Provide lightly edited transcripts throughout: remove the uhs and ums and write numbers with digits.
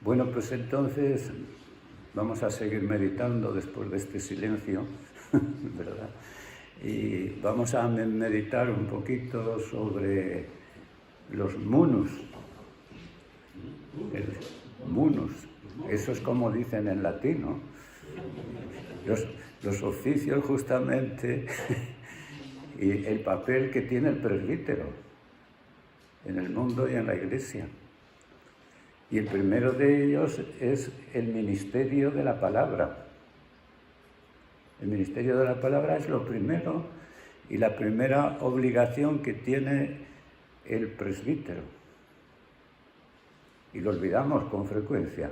Bueno, pues entonces vamos a seguir meditando después de este silencio, ¿verdad? Y vamos a meditar un poquito sobre los munus. El munus, eso es como dicen en latín, ¿no? Los oficios justamente y el papel que tiene el presbítero en el mundo y en la iglesia. Y el primero de ellos es el ministerio de la palabra. El ministerio de la palabra es lo primero y la primera obligación que tiene el presbítero. Y lo olvidamos con frecuencia,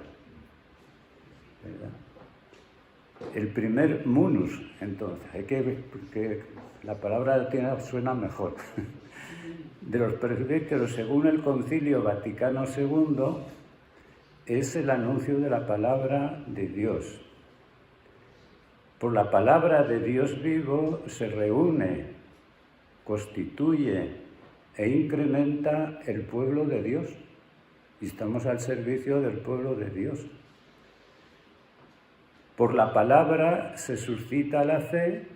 ¿verdad? El primer munus, entonces, porque la palabra latina suena mejor, de los presbíteros, según el Concilio Vaticano II, es el anuncio de la palabra de Dios. Por la palabra de Dios vivo se reúne, constituye e incrementa el pueblo de Dios. Y estamos al servicio del pueblo de Dios. Por la palabra se suscita la fe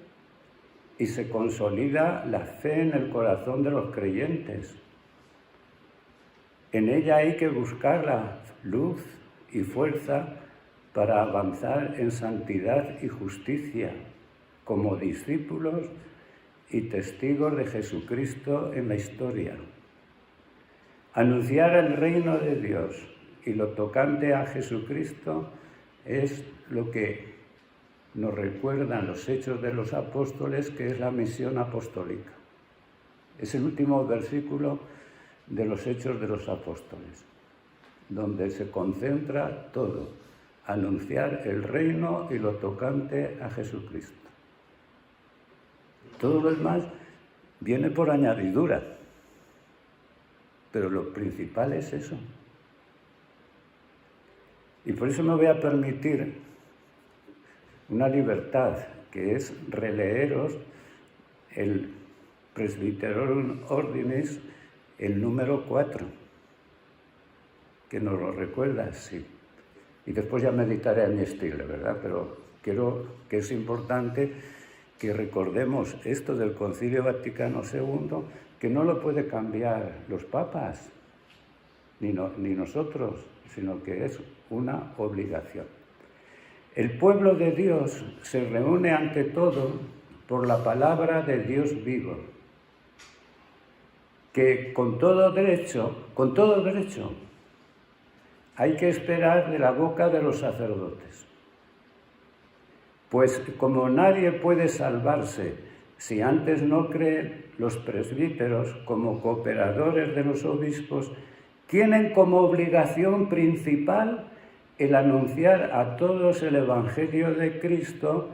y se consolida la fe en el corazón de los creyentes. En ella hay que buscar la luz y fuerza para avanzar en santidad y justicia como discípulos y testigos de Jesucristo en la historia. Anunciar el reino de Dios y lo tocante a Jesucristo es lo que nos recuerdan los Hechos de los Apóstoles, que es la misión apostólica. Es el último versículo de los Hechos de los Apóstoles, donde se concentra todo, anunciar el reino y lo tocante a Jesucristo. Todo lo demás viene por añadidura, pero lo principal es eso. Y por eso me voy a permitir una libertad, que es releeros el Presbyterorum Ordinis, el número 4, que nos lo recuerda así. Y después ya meditaré en mi estilo, ¿verdad? Pero creo que es importante que recordemos esto del Concilio Vaticano II, que no lo puede cambiar los papas, ni nosotros, sino que es una obligación. El pueblo de Dios se reúne ante todo por la palabra de Dios vivo, que con todo derecho, hay que esperar de la boca de los sacerdotes. Pues como nadie puede salvarse si antes no creen, los presbíteros, como cooperadores de los obispos, tienen como obligación principal el anunciar a todos el Evangelio de Cristo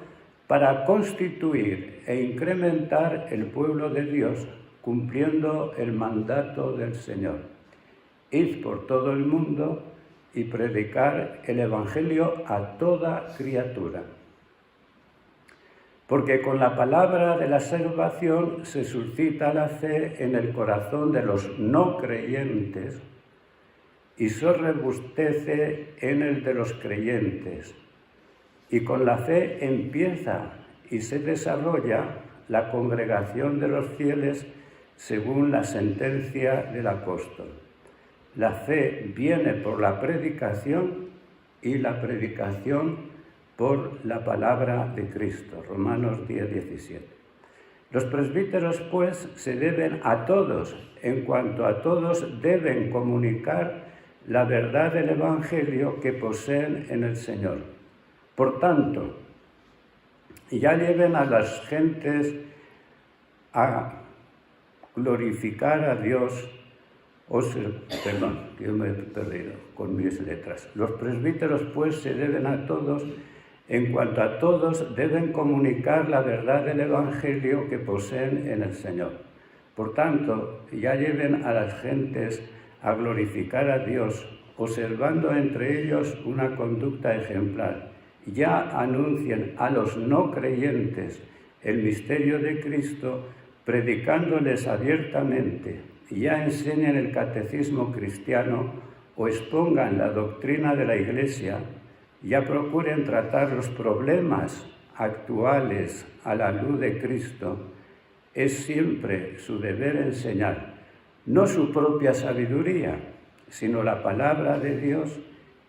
para constituir e incrementar el pueblo de Dios, cumpliendo el mandato del Señor. Id por todo el mundo y predicar el Evangelio a toda criatura. Porque con la palabra de la salvación se suscita la fe en el corazón de los no creyentes y se robustece en el de los creyentes. Y con la fe empieza y se desarrolla la congregación de los fieles según la sentencia del apóstol. La fe viene por la predicación y la predicación por la palabra de Cristo. Romanos 10:17. Los presbíteros, pues, se deben a todos, en cuanto a todos deben comunicar la verdad del Evangelio que poseen en el Señor. Por tanto, ya lleven a las gentes a glorificar a Dios. Yo me he perdido con mis letras. Los presbíteros, pues, se deben a todos, en cuanto a todos deben comunicar la verdad del Evangelio que poseen en el Señor. Por tanto, ya lleven a las gentes a glorificar a Dios, observando entre ellos una conducta ejemplar. Ya anuncien a los no creyentes el misterio de Cristo, predicándoles abiertamente. Ya enseñen el catecismo cristiano, o expongan la doctrina de la Iglesia, ya procuren tratar los problemas actuales a la luz de Cristo, es siempre su deber enseñar, no su propia sabiduría, sino la palabra de Dios,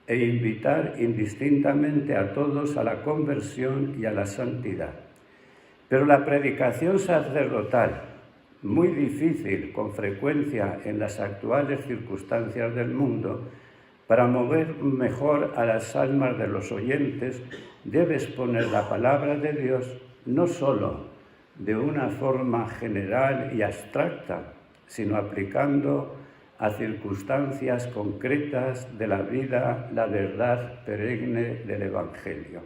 e invitar indistintamente a todos a la conversión y a la santidad. Pero la predicación sacerdotal, muy difícil con frecuencia en las actuales circunstancias del mundo, para mover mejor a las almas de los oyentes, debe exponer la palabra de Dios no solo de una forma general y abstracta, sino aplicando a circunstancias concretas de la vida la verdad perenne del Evangelio.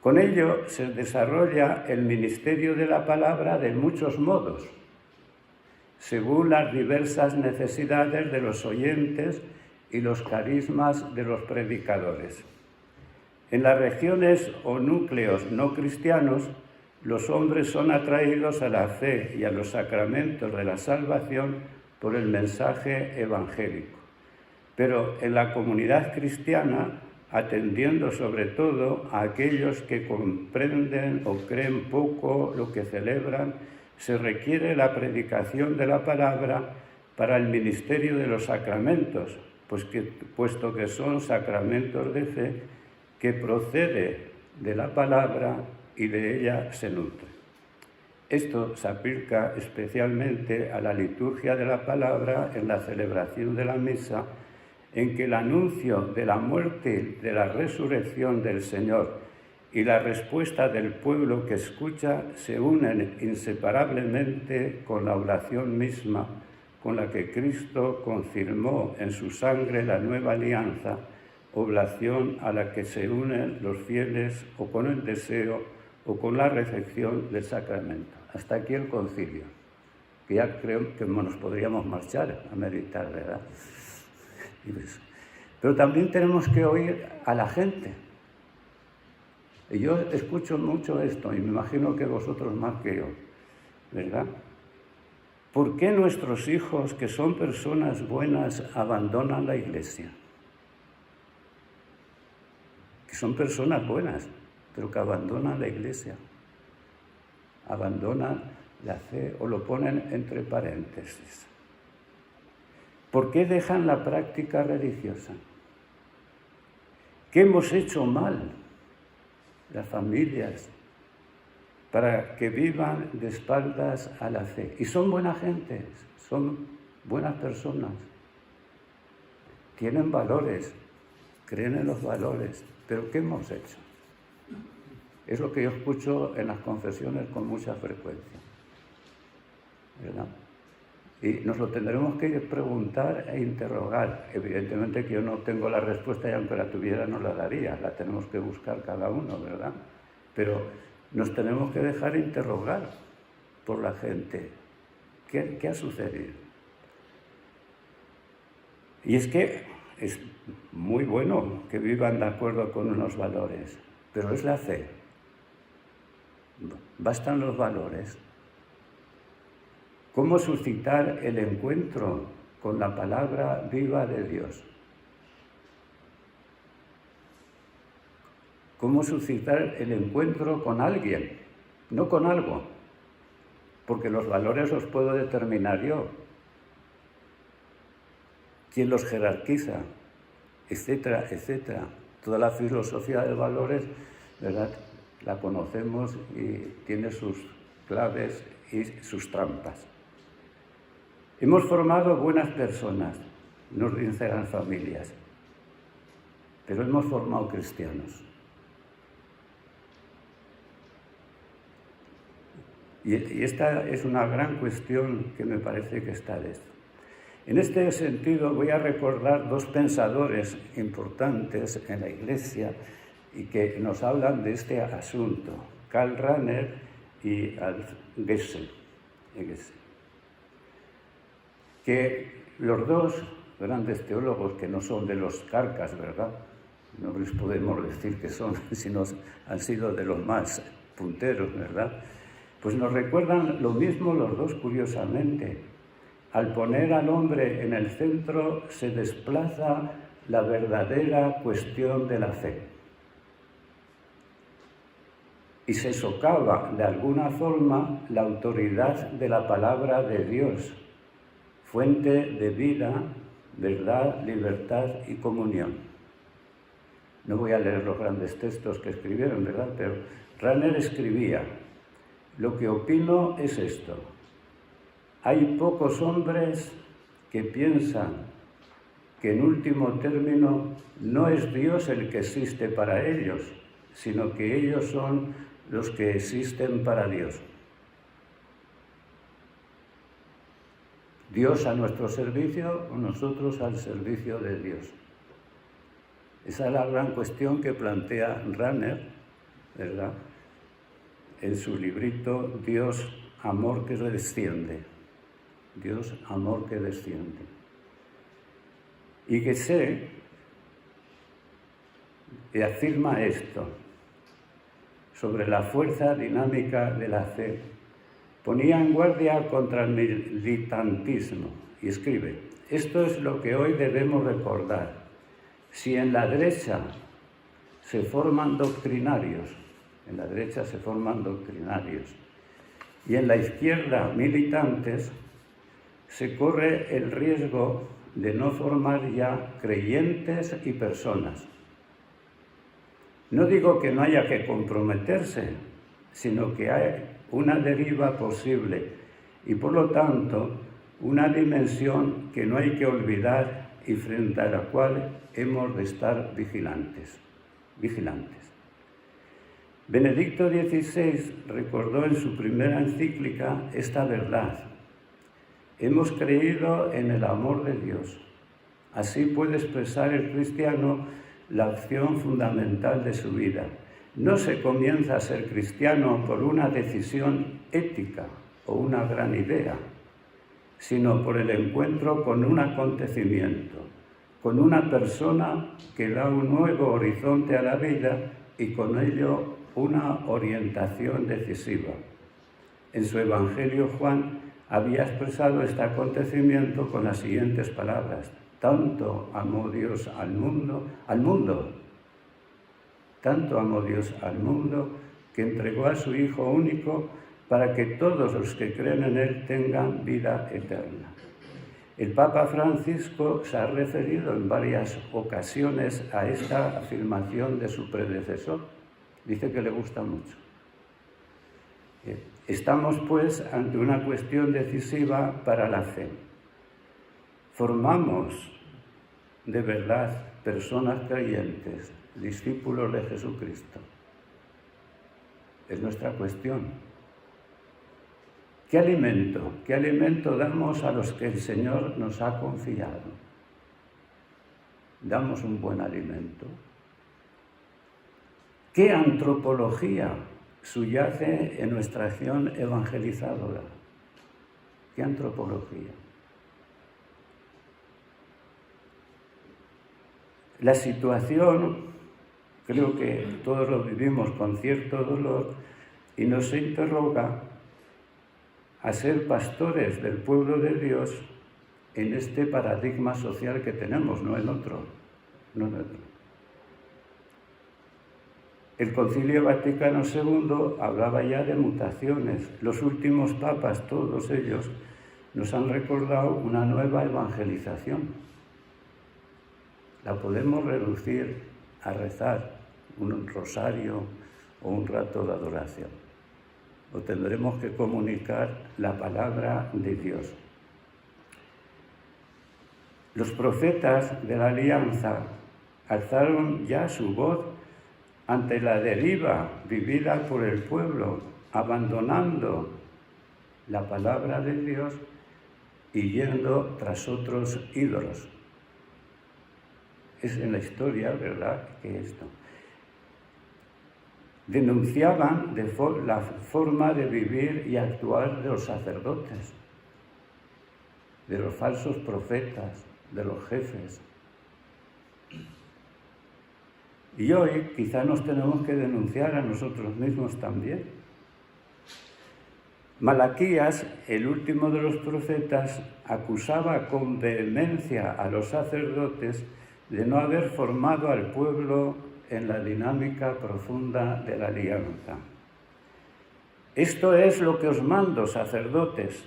Con ello se desarrolla el ministerio de la palabra de muchos modos, según las diversas necesidades de los oyentes y los carismas de los predicadores. En las regiones o núcleos no cristianos, los hombres son atraídos a la fe y a los sacramentos de la salvación por el mensaje evangélico. Pero en la comunidad cristiana, atendiendo sobre todo a aquellos que comprenden o creen poco lo que celebran, se requiere la predicación de la palabra para el ministerio de los sacramentos, puesto que son sacramentos de fe que procede de la palabra y de ella se nutre. Esto se aplica especialmente a la liturgia de la palabra en la celebración de la misa, en que el anuncio de la muerte y de la resurrección del Señor y la respuesta del pueblo que escucha se unen inseparablemente con la oración misma con la que Cristo confirmó en su sangre la nueva alianza, oblación a la que se unen los fieles o con el deseo o con la recepción del sacramento. Hasta aquí el concilio, que ya creo que nos podríamos marchar a meditar, ¿verdad? Pero también tenemos que oír a la gente. Y yo escucho mucho esto, y me imagino que vosotros más que yo, ¿verdad? ¿Por qué nuestros hijos, que son personas buenas, abandonan la Iglesia? Que son personas buenas, pero que abandonan la Iglesia. Abandonan la fe o lo ponen entre paréntesis. ¿Por qué dejan la práctica religiosa? ¿Qué hemos hecho mal las familias para que vivan de espaldas a la fe? Y son buena gente, son buenas personas, tienen valores, creen en los valores, pero ¿qué hemos hecho? Es lo que yo escucho en las confesiones con mucha frecuencia, ¿verdad? Y nos lo tendremos que preguntar e interrogar. Evidentemente que yo no tengo la respuesta y aunque la tuviera no la daría, la tenemos que buscar cada uno, ¿verdad? Pero nos tenemos que dejar interrogar por la gente. ¿Qué ha sucedido? Y es que es muy bueno que vivan de acuerdo con unos valores, pero es la fe. Bastan los valores. ¿Cómo suscitar el encuentro con la palabra viva de Dios? ¿Cómo suscitar el encuentro con alguien, no con algo? Porque los valores los puedo determinar yo. ¿Quién los jerarquiza? Etcétera, etcétera. Toda la filosofía de valores, ¿verdad?, la conocemos y tiene sus claves y sus trampas. Hemos formado buenas personas, no sinceras familias, pero hemos formado cristianos. Y esta es una gran cuestión que me parece que está de esto. En este sentido voy a recordar dos pensadores importantes en la Iglesia y que nos hablan de este asunto, Karl Rahner y Alf Gessel, que los dos grandes teólogos, que no son de los carcas, ¿verdad?, no les podemos decir que son, sino han sido de los más punteros, ¿verdad?, pues nos recuerdan lo mismo los dos, curiosamente, Al poner al hombre en el centro se desplaza la verdadera cuestión de la fe. Y se socava de alguna forma la autoridad de la palabra de Dios, fuente de vida, verdad, libertad y comunión. No voy a leer los grandes textos que escribieron, ¿verdad? Pero Rahner escribía: lo que opino es esto. Hay pocos hombres que piensan que en último término no es Dios el que existe para ellos, sino que ellos son los que existen para Dios. Dios a nuestro servicio o nosotros al servicio de Dios. Esa es la gran cuestión que plantea Rahner, ¿verdad?, en su librito Dios, amor que desciende. Dios, amor que desciende. Y Guesé afirma esto sobre la fuerza dinámica de la fe. Ponía en guardia contra el militantismo y escribe: esto es lo que hoy debemos recordar. Si en la derecha se forman doctrinarios, y en la izquierda militantes, se corre el riesgo de no formar ya creyentes y personas. No digo que no haya que comprometerse, sino que hay una deriva posible y, por lo tanto, una dimensión que no hay que olvidar y frente a la cual hemos de estar vigilantes. Benedicto XVI recordó en su primera encíclica esta verdad: hemos creído en el amor de Dios. Así puede expresar el cristiano la opción fundamental de su vida. No se comienza a ser cristiano por una decisión ética o una gran idea, sino por el encuentro con un acontecimiento, con una persona que da un nuevo horizonte a la vida y con ello una orientación decisiva. En su Evangelio, Juan había expresado este acontecimiento con las siguientes palabras: tanto amó Dios al mundo, tanto amó Dios al mundo, que entregó a su Hijo único para que todos los que creen en Él tengan vida eterna. El Papa Francisco se ha referido en varias ocasiones a esta afirmación de su predecesor. Dice que le gusta mucho. Estamos, pues, ante una cuestión decisiva para la fe. ¿Formamos de verdad personas creyentes, discípulos de Jesucristo? Es nuestra cuestión. ¿Qué alimento damos a los que el Señor nos ha confiado? ¿Damos un buen alimento? ¿Qué antropología subyace en nuestra acción evangelizadora? ¿Qué antropología? La situación, creo que todos lo vivimos con cierto dolor y nos interroga a ser pastores del pueblo de Dios en este paradigma social que tenemos, no en otro. El Concilio Vaticano II hablaba ya de mutaciones. Los últimos papas, todos ellos, nos han recordado una nueva evangelización. La podemos reducir a rezar un rosario o un rato de adoración. O tendremos que comunicar la palabra de Dios. Los profetas de la Alianza alzaron ya su voz ante la deriva vivida por el pueblo, abandonando la palabra de Dios y yendo tras otros ídolos. Es en la historia, ¿verdad?, que esto. Denunciaban la forma de vivir y actuar de los sacerdotes, de los falsos profetas, de los jefes. Y hoy quizá nos tenemos que denunciar a nosotros mismos también. Malaquías, el último de los profetas, acusaba con vehemencia a los sacerdotes de no haber formado al pueblo en la dinámica profunda de la alianza. Esto es lo que os mando, sacerdotes.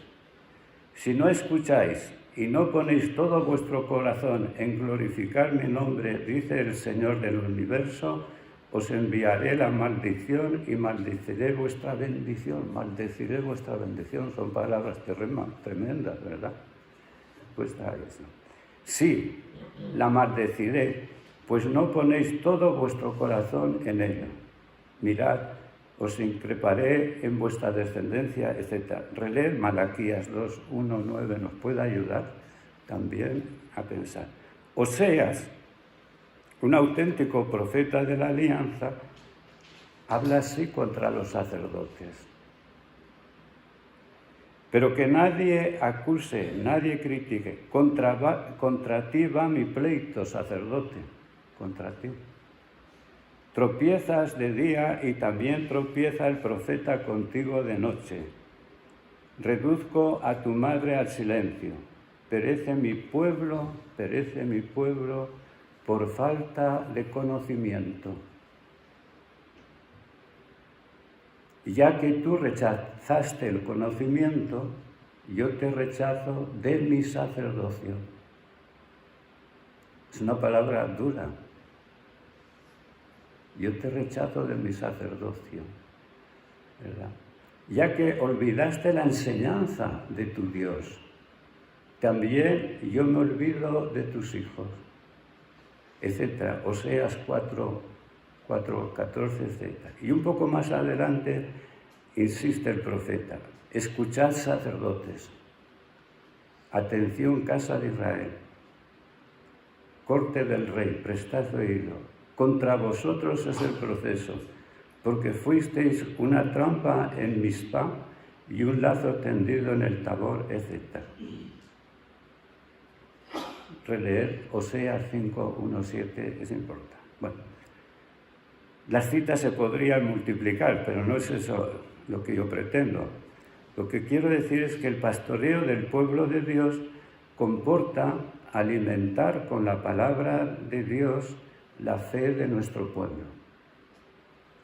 Si no escucháis y no ponéis todo vuestro corazón en glorificar mi nombre, dice el Señor del universo, os enviaré la maldición y maldeciré vuestra bendición. Maldeciré vuestra bendición, son palabras tremendas, ¿verdad? Pues está eso. Sí, la maldeciré, pues no ponéis todo vuestro corazón en ello. Mirad, os increparé en vuestra descendencia, etc. Releer Malaquías 2, 1, 9 nos puede ayudar también a pensar. Oseas, un auténtico profeta de la alianza, habla así contra los sacerdotes. Pero que nadie acuse, nadie critique. Contra ti va mi pleito, sacerdote, contra ti. Tropiezas de día y también tropieza el profeta contigo de noche. Reduzco a tu madre al silencio. Perece mi pueblo por falta de conocimiento. Ya que tú rechazaste el conocimiento, yo te rechazo de mi sacerdocio. Es una palabra dura. Yo te rechazo de mi sacerdocio, ¿verdad? Ya que olvidaste la enseñanza de tu Dios, también yo me olvido de tus hijos, etc. Oseas 4:14, etc. Y un poco más adelante insiste el profeta: escuchad, sacerdotes, atención, casa de Israel, corte del rey, prestad oído. Contra vosotros es el proceso, porque fuisteis una trampa en Mizpá y un lazo tendido en el Tabor, etc. Releer Oseas 5:1-7 es importante. Bueno, las citas se podrían multiplicar, pero no es eso lo que yo pretendo. Lo que quiero decir es que el pastoreo del pueblo de Dios comporta alimentar con la palabra de Dios la fe de nuestro pueblo.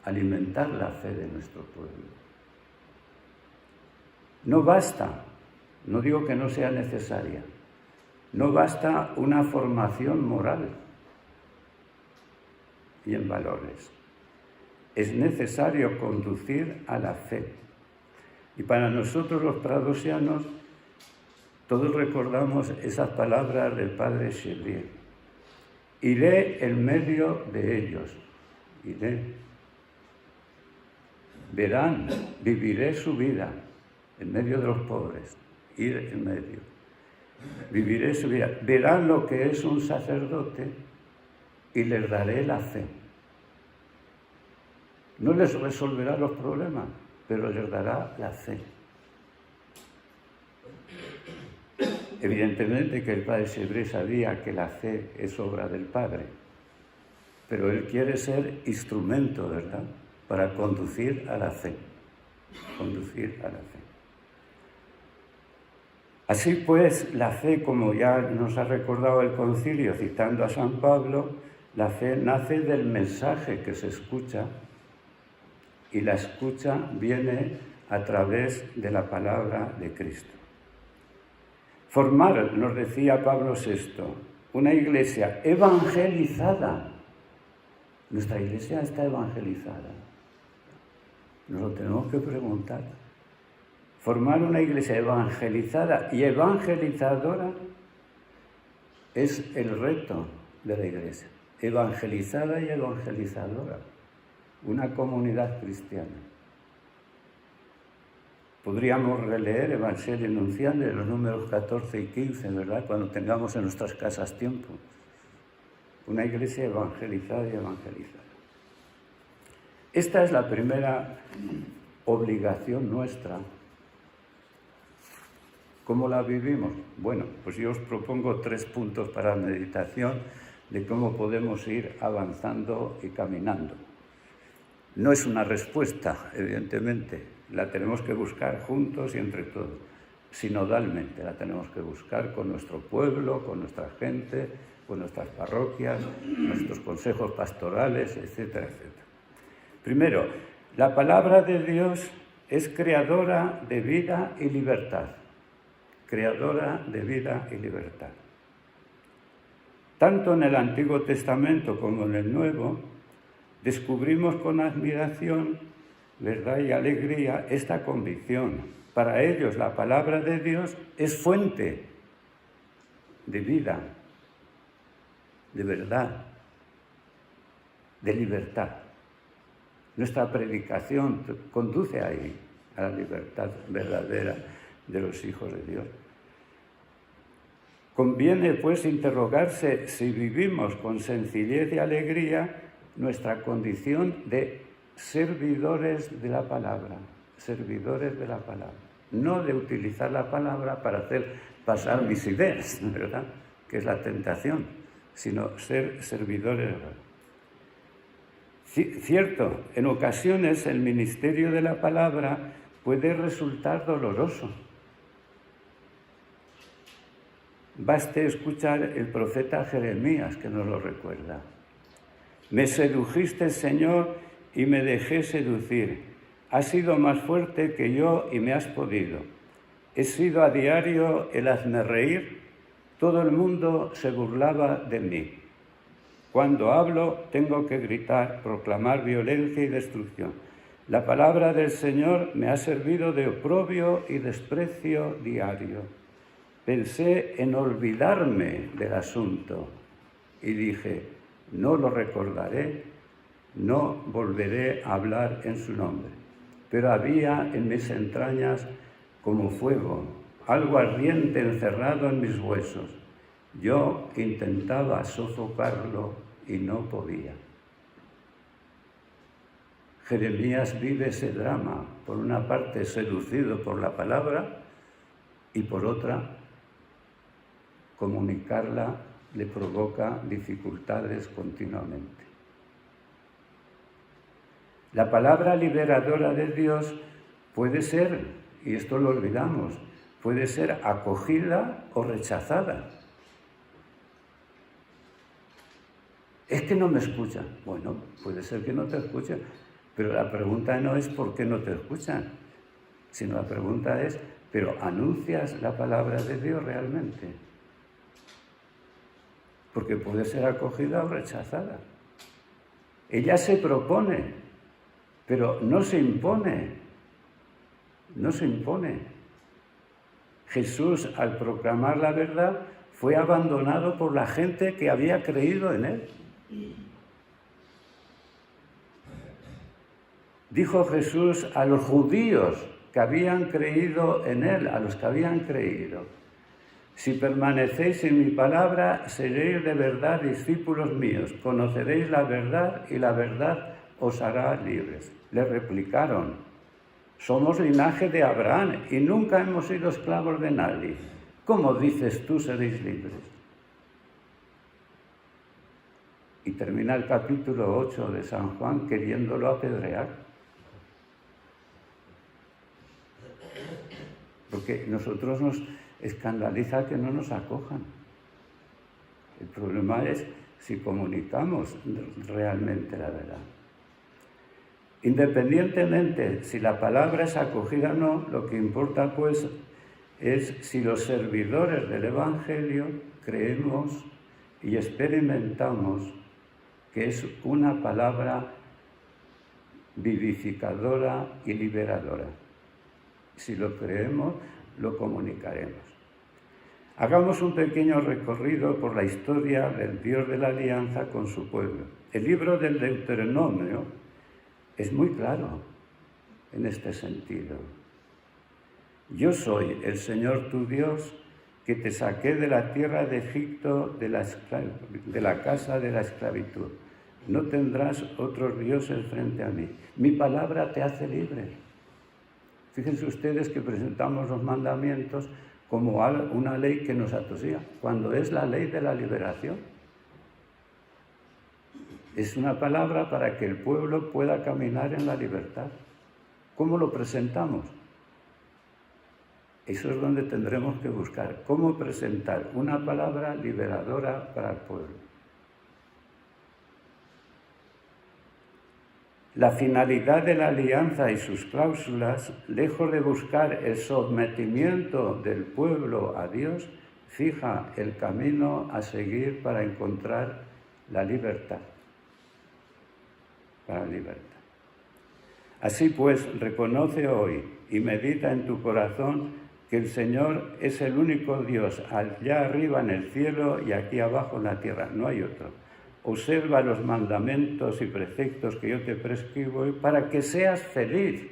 Alimentar la fe de nuestro pueblo. No basta, no digo que no sea necesaria, no basta una formación moral y en valores. Es necesario conducir a la fe. Y para nosotros los pradosianos, todos recordamos esas palabras del padre Chevrier. Iré en medio de ellos, iré. Verán, viviré su vida en medio de los pobres, ir en medio. Viviré su vida. Verán lo que es un sacerdote y les daré la fe. No les resolverá los problemas, pero les dará la fe. Evidentemente que el padre Chevrier sabía que la fe es obra del Padre, pero él quiere ser instrumento, ¿verdad?, para conducir a la fe. Conducir a la fe. Así pues, la fe, como ya nos ha recordado el concilio citando a San Pablo, la fe nace del mensaje que se escucha y la escucha viene a través de la palabra de Cristo. Formar, nos decía Pablo VI, una iglesia evangelizada. Nuestra iglesia está evangelizada. Nos lo tenemos que preguntar. Formar una iglesia evangelizada y evangelizadora es el reto de la iglesia. Evangelizada y evangelizadora. Una comunidad cristiana. Podríamos releer Evangelio Nunciandi, los números 14 y 15, ¿verdad?, cuando tengamos en nuestras casas tiempo. Una iglesia evangelizada y evangelizada. Esta es la primera obligación nuestra. ¿Cómo la vivimos? Bueno, pues yo os propongo 3 puntos para meditación de cómo podemos ir avanzando y caminando. No es una respuesta, evidentemente. La tenemos que buscar juntos y entre todos. sinodalmente, la tenemos que buscar con nuestro pueblo, con nuestra gente, con nuestras parroquias, nuestros consejos pastorales, etcétera, etcétera. Primero, la palabra de Dios es creadora de vida y libertad. Creadora de vida y libertad. Tanto en el Antiguo Testamento como en el Nuevo, descubrimos con admiración, verdad y alegría esta convicción. Para ellos la palabra de Dios es fuente de vida, de verdad, de libertad. Nuestra predicación conduce ahí, a la libertad verdadera de los hijos de Dios. Conviene, pues, interrogarse si vivimos con sencillez y alegría nuestra condición de servidores de la palabra, no de utilizar la palabra para hacer pasar mis ideas, ¿verdad?, que es la tentación, sino ser servidores de la palabra. Cierto, en ocasiones el ministerio de la palabra puede resultar doloroso. Baste escuchar el profeta Jeremías, que nos lo recuerda. Me sedujiste, Señor, y me dejé seducir. Has sido más fuerte que yo y me has podido. He sido a diario el hazme reír. Todo el mundo se burlaba de mí. Cuando hablo tengo que gritar, proclamar violencia y destrucción. La palabra del Señor me ha servido de oprobio y desprecio diario. Pensé en olvidarme del asunto y dije, no lo recordaré, no volveré a hablar en su nombre. Pero había en mis entrañas como fuego, algo ardiente encerrado en mis huesos. Yo intentaba sofocarlo y no podía. Jeremías vive ese drama, por una parte seducido por la palabra y por otra comunicarla le provoca dificultades continuamente. La palabra liberadora de Dios puede ser, y esto lo olvidamos, puede ser acogida o rechazada. Es que no me escuchan. Bueno, puede ser que no te escuchen, pero la pregunta no es por qué no te escuchan, sino la pregunta es, ¿pero anuncias la palabra de Dios realmente? Porque puede ser acogida o rechazada. Ella se propone, pero no se impone. No se impone. Jesús, al proclamar la verdad, fue abandonado por la gente que había creído en él. Dijo Jesús a los judíos que habían creído en él, a los que habían creído: si permanecéis en mi palabra, seréis de verdad discípulos míos, conoceréis la verdad y la verdad os hará libres. Le replicaron: somos linaje de Abraham y nunca hemos sido esclavos de nadie. ¿Cómo dices tú seréis libres? Y termina el capítulo 8 de San Juan queriéndolo apedrear. Porque nosotros nos escandaliza que no nos acojan. El problema es si comunicamos realmente la verdad. Independientemente si la palabra es acogida o no, lo que importa pues es si los servidores del Evangelio creemos y experimentamos que es una palabra vivificadora y liberadora. Si lo creemos, lo comunicaremos. Hagamos un pequeño recorrido por la historia del Dios de la Alianza con su pueblo. El libro del Deuteronomio es muy claro en este sentido. Yo soy el Señor tu Dios, que te saqué de la tierra de Egipto, de la casa de la esclavitud. No tendrás otros dioses frente a mí. Mi palabra te hace libre. Fíjense ustedes que presentamos los mandamientos como una ley que nos atosía, cuando es la ley de la liberación. Es una palabra para que el pueblo pueda caminar en la libertad. ¿Cómo lo presentamos? Eso es donde tendremos que buscar cómo presentar una palabra liberadora para el pueblo. La finalidad de la alianza y sus cláusulas, lejos de buscar el sometimiento del pueblo a Dios, fija el camino a seguir para encontrar la libertad. Para la libertad. Así pues, reconoce hoy y medita en tu corazón que el Señor es el único Dios, allá arriba en el cielo y aquí abajo en la tierra, no hay otro. Observa los mandamientos y preceptos que yo te prescribo hoy para que seas feliz.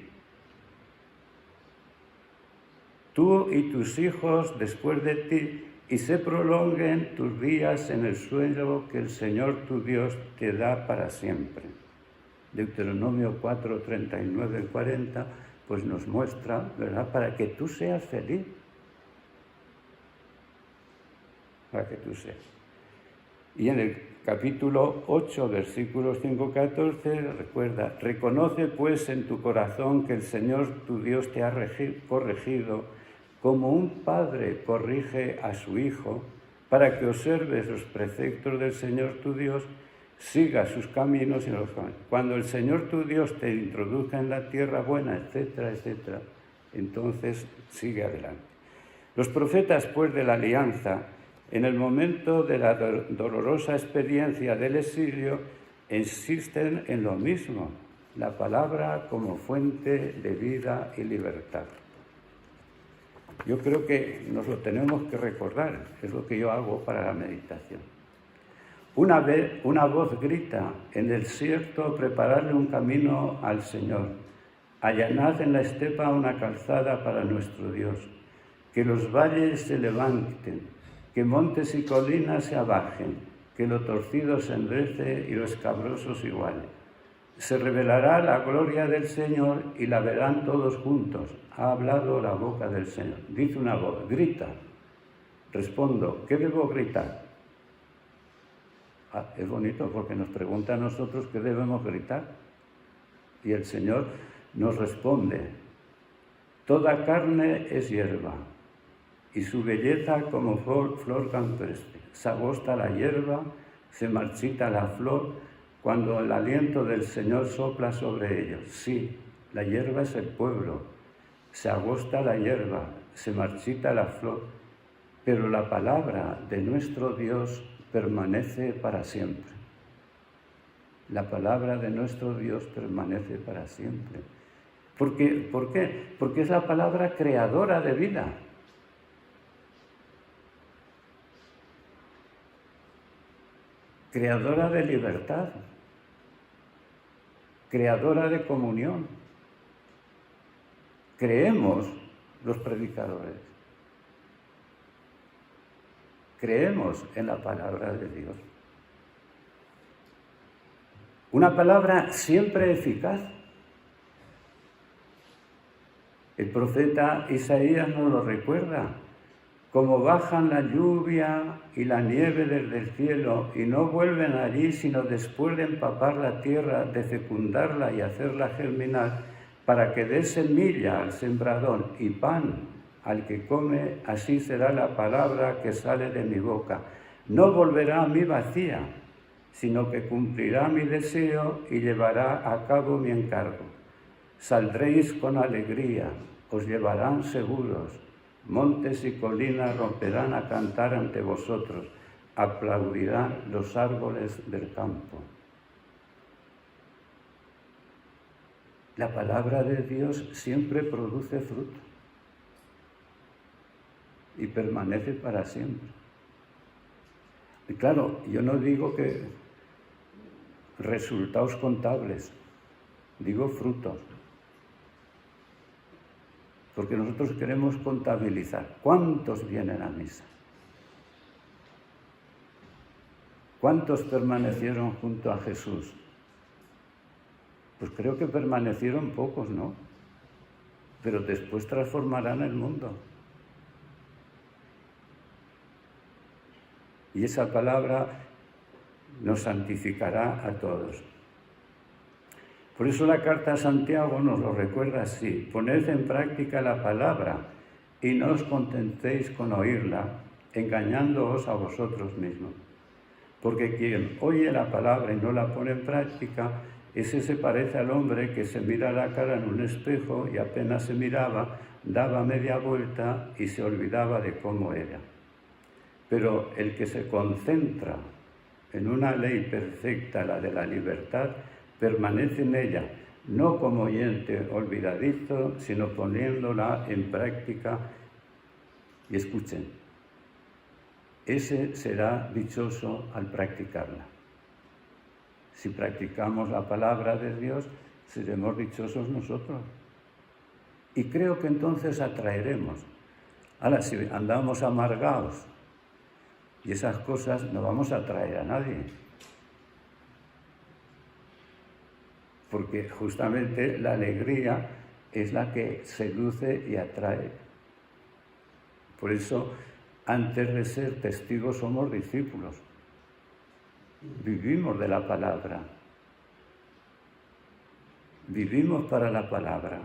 Tú y tus hijos después de ti, y se prolonguen tus días en el suelo que el Señor tu Dios te da para siempre. Deuteronomio 4, 39 y 40, pues nos muestra, ¿verdad?, para que tú seas feliz. Para que tú seas. Y en el capítulo 8, versículos 5-14, recuerda, reconoce pues en tu corazón que el Señor tu Dios te ha corregido como un padre corrige a su hijo, para que observes los preceptos del Señor tu Dios, sigas sus caminos y los caminos. Cuando el Señor tu Dios te introduzca en la tierra buena, etcétera, etcétera, entonces sigue adelante. Los profetas, pues, de la alianza, en el momento de la dolorosa experiencia del exilio, insisten en lo mismo, la palabra como fuente de vida y libertad. Yo creo que nos lo tenemos que recordar, es lo que yo hago para la meditación. Una voz grita, en el desierto prepararle un camino al Señor, allanad en la estepa una calzada para nuestro Dios, que los valles se levanten, que montes y colinas se abajen, que lo torcido se enderece y lo escabroso se iguale. Se revelará la gloria del Señor y la verán todos juntos. Ha hablado la boca del Señor. Dice una voz, grita. Respondo, ¿qué debo gritar? Es bonito porque nos pregunta a nosotros qué debemos gritar. Y el Señor nos responde, toda carne es hierba, y su belleza como flor campestre. Se agosta la hierba, se marchita la flor, cuando el aliento del Señor sopla sobre ellos. Sí, la hierba es el pueblo, se agosta la hierba, se marchita la flor, pero la palabra de nuestro Dios permanece para siempre. La palabra de nuestro Dios permanece para siempre. ¿Por qué? Porque es la palabra creadora de vida. Creadora de libertad, creadora de comunión. Creemos los predicadores, creemos en la palabra de Dios. Una palabra siempre eficaz. El profeta Isaías nos lo recuerda. Como bajan la lluvia y la nieve desde el cielo y no vuelven allí sino después de empapar la tierra, de fecundarla y hacerla germinar, para que dé semilla al sembrador y pan al que come, así será la palabra que sale de mi boca. No volverá a mí vacía, sino que cumplirá mi deseo y llevará a cabo mi encargo. Saldréis con alegría, os llevarán seguros. Montes y colinas romperán a cantar ante vosotros, aplaudirán los árboles del campo. La palabra de Dios siempre produce fruto y permanece para siempre. Y claro, yo no digo que resultados contables, digo frutos. Porque nosotros queremos contabilizar cuántos vienen a misa, cuántos permanecieron junto a Jesús. Pues creo que permanecieron pocos, ¿no? Pero después transformarán el mundo. Y esa palabra nos santificará a todos. Por eso la carta a Santiago nos lo recuerda así: poned en práctica la palabra y no os contentéis con oírla, engañándoos a vosotros mismos. Porque quien oye la palabra y no la pone en práctica, ese se parece al hombre que se mira la cara en un espejo y apenas se miraba, daba media vuelta y se olvidaba de cómo era. Pero el que se concentra en una ley perfecta, la de la libertad, permanece en ella, no como oyente olvidadizo, sino poniéndola en práctica. Y escuchen, ese será dichoso al practicarla. Si practicamos la palabra de Dios, seremos dichosos nosotros. Y creo que entonces atraeremos. Ahora, si andamos amargados y esas cosas, no vamos a atraer a nadie. Porque justamente la alegría es la que seduce y atrae. Por eso, antes de ser testigos, somos discípulos. Vivimos de la palabra. Vivimos para la palabra.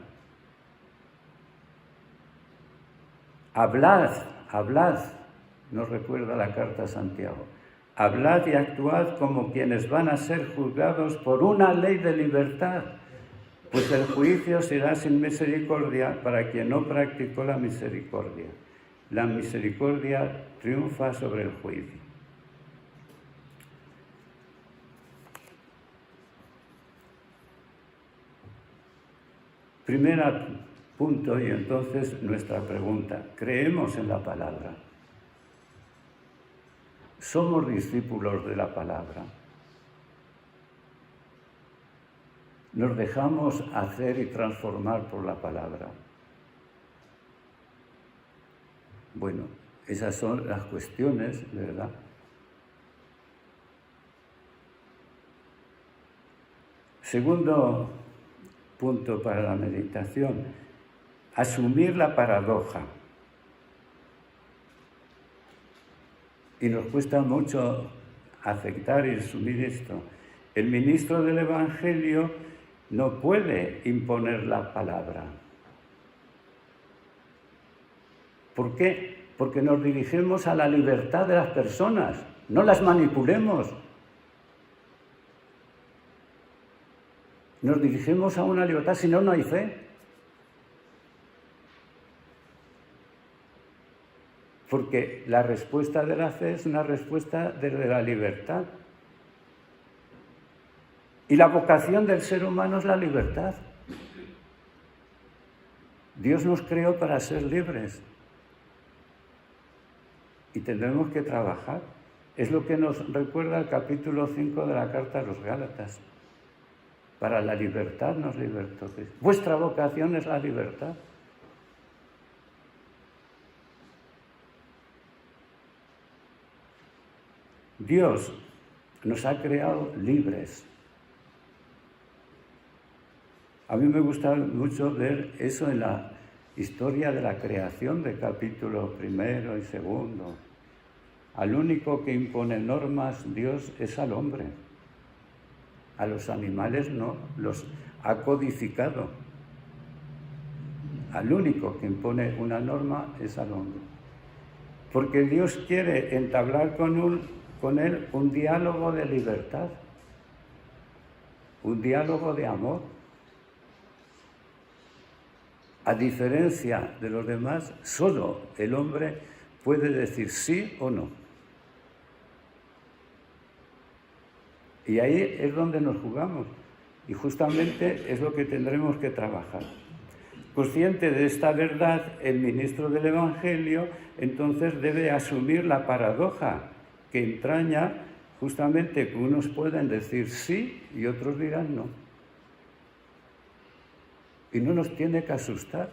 Hablad, nos recuerda la carta a Santiago. Hablad y actuad como quienes van a ser juzgados por una ley de libertad, pues el juicio será sin misericordia para quien no practicó la misericordia. La misericordia triunfa sobre el juicio. Primer punto, y entonces nuestra pregunta. ¿Creemos en la palabra? ¿Somos discípulos de la palabra? ¿Nos dejamos hacer y transformar por la palabra? Bueno, esas son las cuestiones, ¿verdad? Segundo punto para la meditación, asumir la paradoja. Y nos cuesta mucho aceptar y asumir esto. El ministro del Evangelio no puede imponer la palabra. ¿Por qué? Porque nos dirigimos a la libertad de las personas, no las manipulemos. Nos dirigimos a una libertad, si no, no hay fe. Porque la respuesta de la fe es una respuesta desde la libertad. Y la vocación del ser humano es la libertad. Dios nos creó para ser libres. Y tendremos que trabajar. Es lo que nos recuerda el capítulo 5 de la Carta a los Gálatas. Para la libertad nos libertó Cristo. Vuestra vocación es la libertad. Dios nos ha creado libres. A mí me gusta mucho ver eso en la historia de la creación de capítulo 1 y 2. Al único que impone normas Dios es al hombre. A los animales no, los ha codificado. Al único que impone una norma es al hombre. Porque Dios quiere entablar con él un diálogo de libertad, un diálogo de amor. A diferencia de los demás, solo el hombre puede decir sí o no. Y ahí es donde nos jugamos. Y justamente es lo que tendremos que trabajar. Consciente de esta verdad, el ministro del Evangelio entonces debe asumir la paradoja que entraña justamente que unos pueden decir sí y otros dirán no. Y no nos tiene que asustar.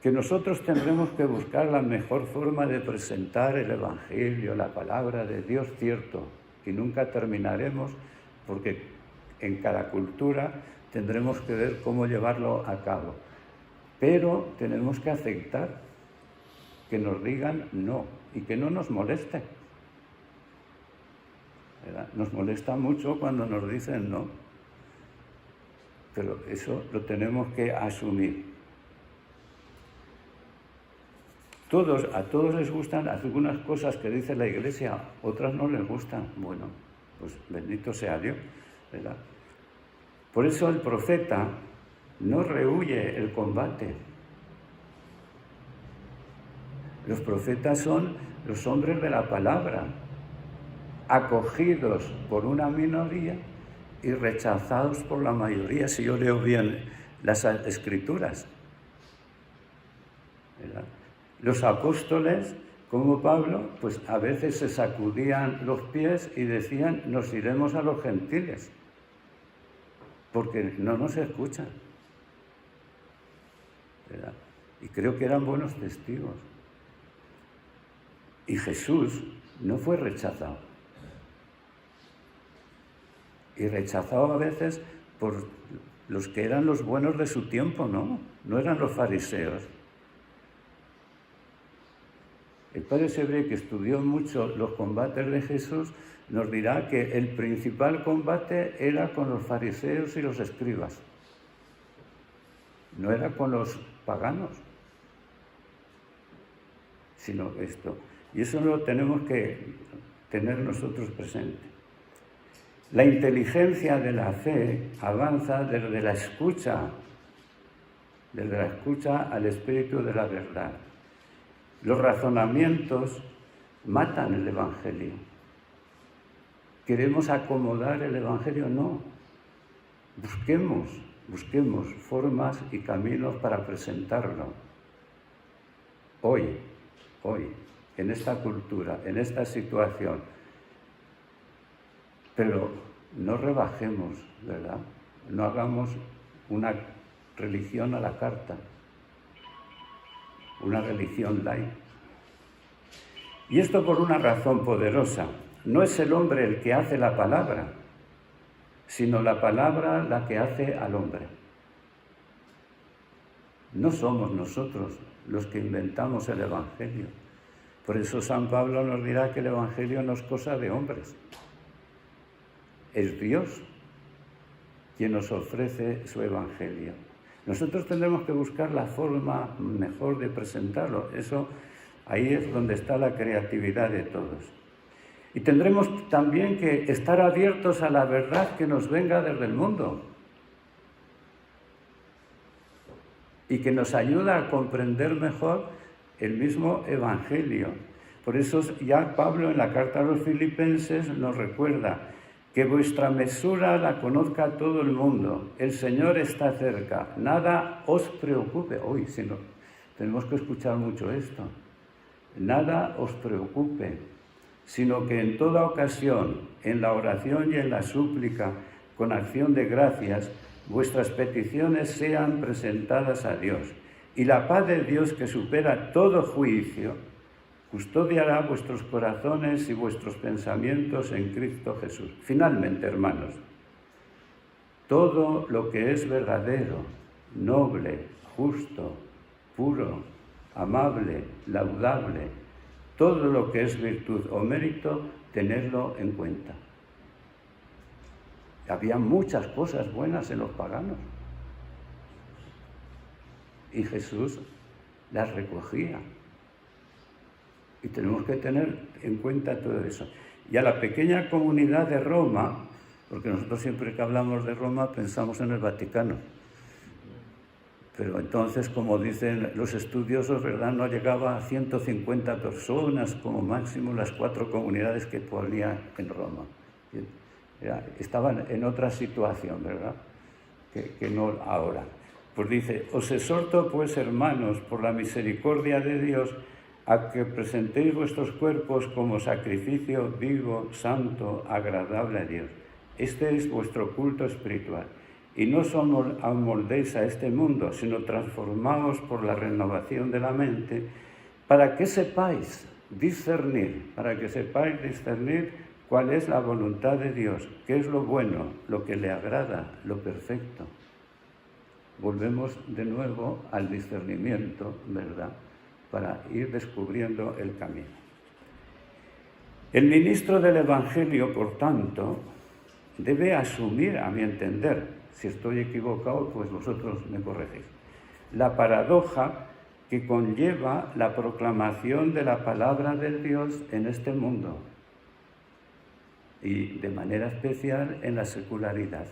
Que nosotros tendremos que buscar la mejor forma de presentar el Evangelio, la palabra de Dios, cierto, y nunca terminaremos porque en cada cultura tendremos que ver cómo llevarlo a cabo. Pero tenemos que aceptar que nos digan no y que no nos moleste. ¿Verdad? Nos molesta mucho cuando nos dicen no, pero eso lo tenemos que asumir. a todos les gustan algunas cosas que dice la Iglesia, otras no les gustan. Bueno, pues bendito sea Dios, ¿verdad? Por eso el profeta no rehúye el combate. Los profetas son los hombres de la palabra, acogidos por una minoría y rechazados por la mayoría, si yo leo bien las Escrituras, ¿verdad? Los apóstoles, como Pablo, pues a veces se sacudían los pies y decían, nos iremos a los gentiles, porque no nos escuchan, ¿verdad? Y creo que eran buenos testigos. Y Jesús no fue rechazado. Y rechazado a veces por los que eran los buenos de su tiempo, no eran los fariseos. El padre Sebre, que estudió mucho los combates de Jesús, nos dirá que el principal combate era con los fariseos y los escribas. No era con los paganos, sino esto. Y eso lo tenemos que tener nosotros presente. La inteligencia de la fe avanza desde la escucha al espíritu de la verdad. Los razonamientos matan el Evangelio. ¿Queremos acomodar el Evangelio? No. Busquemos formas y caminos para presentarlo. Hoy, en esta cultura, en esta situación. Pero no rebajemos, ¿verdad? No hagamos una religión a la carta, una religión light. Y esto por una razón poderosa. No es el hombre el que hace la palabra, sino la palabra la que hace al hombre. No somos nosotros los que inventamos el Evangelio. Por eso San Pablo nos dirá que el Evangelio no es cosa de hombres. Es Dios quien nos ofrece su Evangelio. Nosotros tendremos que buscar la forma mejor de presentarlo. Eso, ahí es donde está la creatividad de todos. Y tendremos también que estar abiertos a la verdad que nos venga desde el mundo y que nos ayuda a comprender mejor el mismo Evangelio. Por eso ya Pablo en la carta a los Filipenses nos recuerda que vuestra mesura la conozca todo el mundo. El Señor está cerca. Nada os preocupe. Hoy, si no, tenemos que escuchar mucho esto. Nada os preocupe, sino que en toda ocasión, en la oración y en la súplica, con acción de gracias, vuestras peticiones sean presentadas a Dios. Y la paz de Dios, que supera todo juicio, custodiará vuestros corazones y vuestros pensamientos en Cristo Jesús. Finalmente, hermanos, todo lo que es verdadero, noble, justo, puro, amable, laudable, todo lo que es virtud o mérito, tenedlo en cuenta. Había muchas cosas buenas en los paganos y Jesús las recogía. Y tenemos que tener en cuenta todo eso. Y a la pequeña comunidad de Roma, porque nosotros siempre que hablamos de Roma pensamos en el Vaticano. Pero entonces, como dicen los estudiosos, ¿verdad?, no llegaba a 150 personas como máximo las 4 comunidades que ponía en Roma. Estaban en otra situación, ¿verdad?, que no ahora. Pues dice, os exhorto pues, hermanos, por la misericordia de Dios, a que presentéis vuestros cuerpos como sacrificio vivo, santo, agradable a Dios. Este es vuestro culto espiritual. Y no os amoldéis a este mundo, sino transformaos por la renovación de la mente, para que sepáis discernir cuál es la voluntad de Dios, qué es lo bueno, lo que le agrada, lo perfecto. Volvemos de nuevo al discernimiento, ¿verdad?, para ir descubriendo el camino. El ministro del Evangelio, por tanto, debe asumir, a mi entender, si estoy equivocado, pues vosotros me corregís, la paradoja que conlleva la proclamación de la palabra de Dios en este mundo y de manera especial en la secularidad.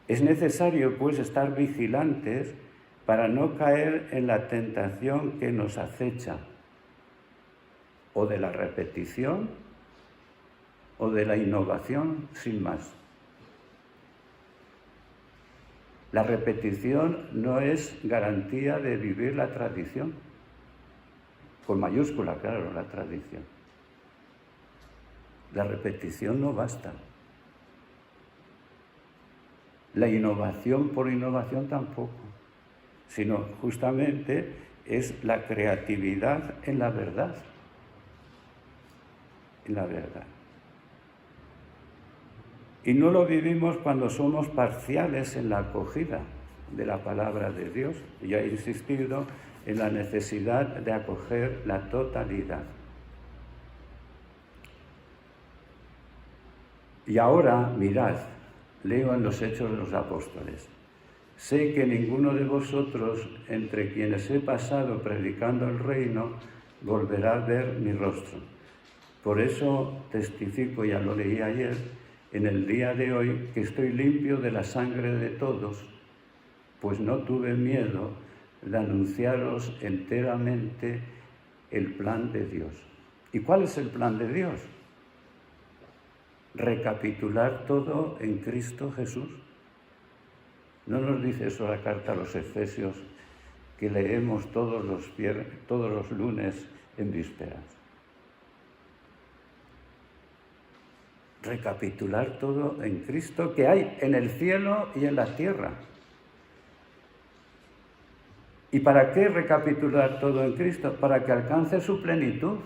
Es necesario, pues, estar vigilantes para no caer en la tentación que nos acecha, o de la repetición o de la innovación sin más. La repetición no es garantía de vivir la tradición, con mayúscula, claro, la tradición. La repetición no basta. La innovación por innovación tampoco, sino justamente es la creatividad en la verdad. En la verdad. Y no lo vivimos cuando somos parciales en la acogida de la palabra de Dios. Ya he insistido en la necesidad de acoger la totalidad. Y ahora, mirad, leo en los Hechos de los Apóstoles. Sé que ninguno de vosotros, entre quienes he pasado predicando el reino, volverá a ver mi rostro. Por eso testifico, ya lo leí ayer, en el día de hoy, que estoy limpio de la sangre de todos, pues no tuve miedo de anunciaros enteramente el plan de Dios. ¿Y cuál es el plan de Dios? Recapitular todo en Cristo Jesús. ¿No nos dice eso la carta a los Efesios, que leemos todos los lunes en vísperas? Recapitular todo en Cristo que hay en el cielo y en la tierra. ¿Y para qué recapitular todo en Cristo? Para que alcance su plenitud.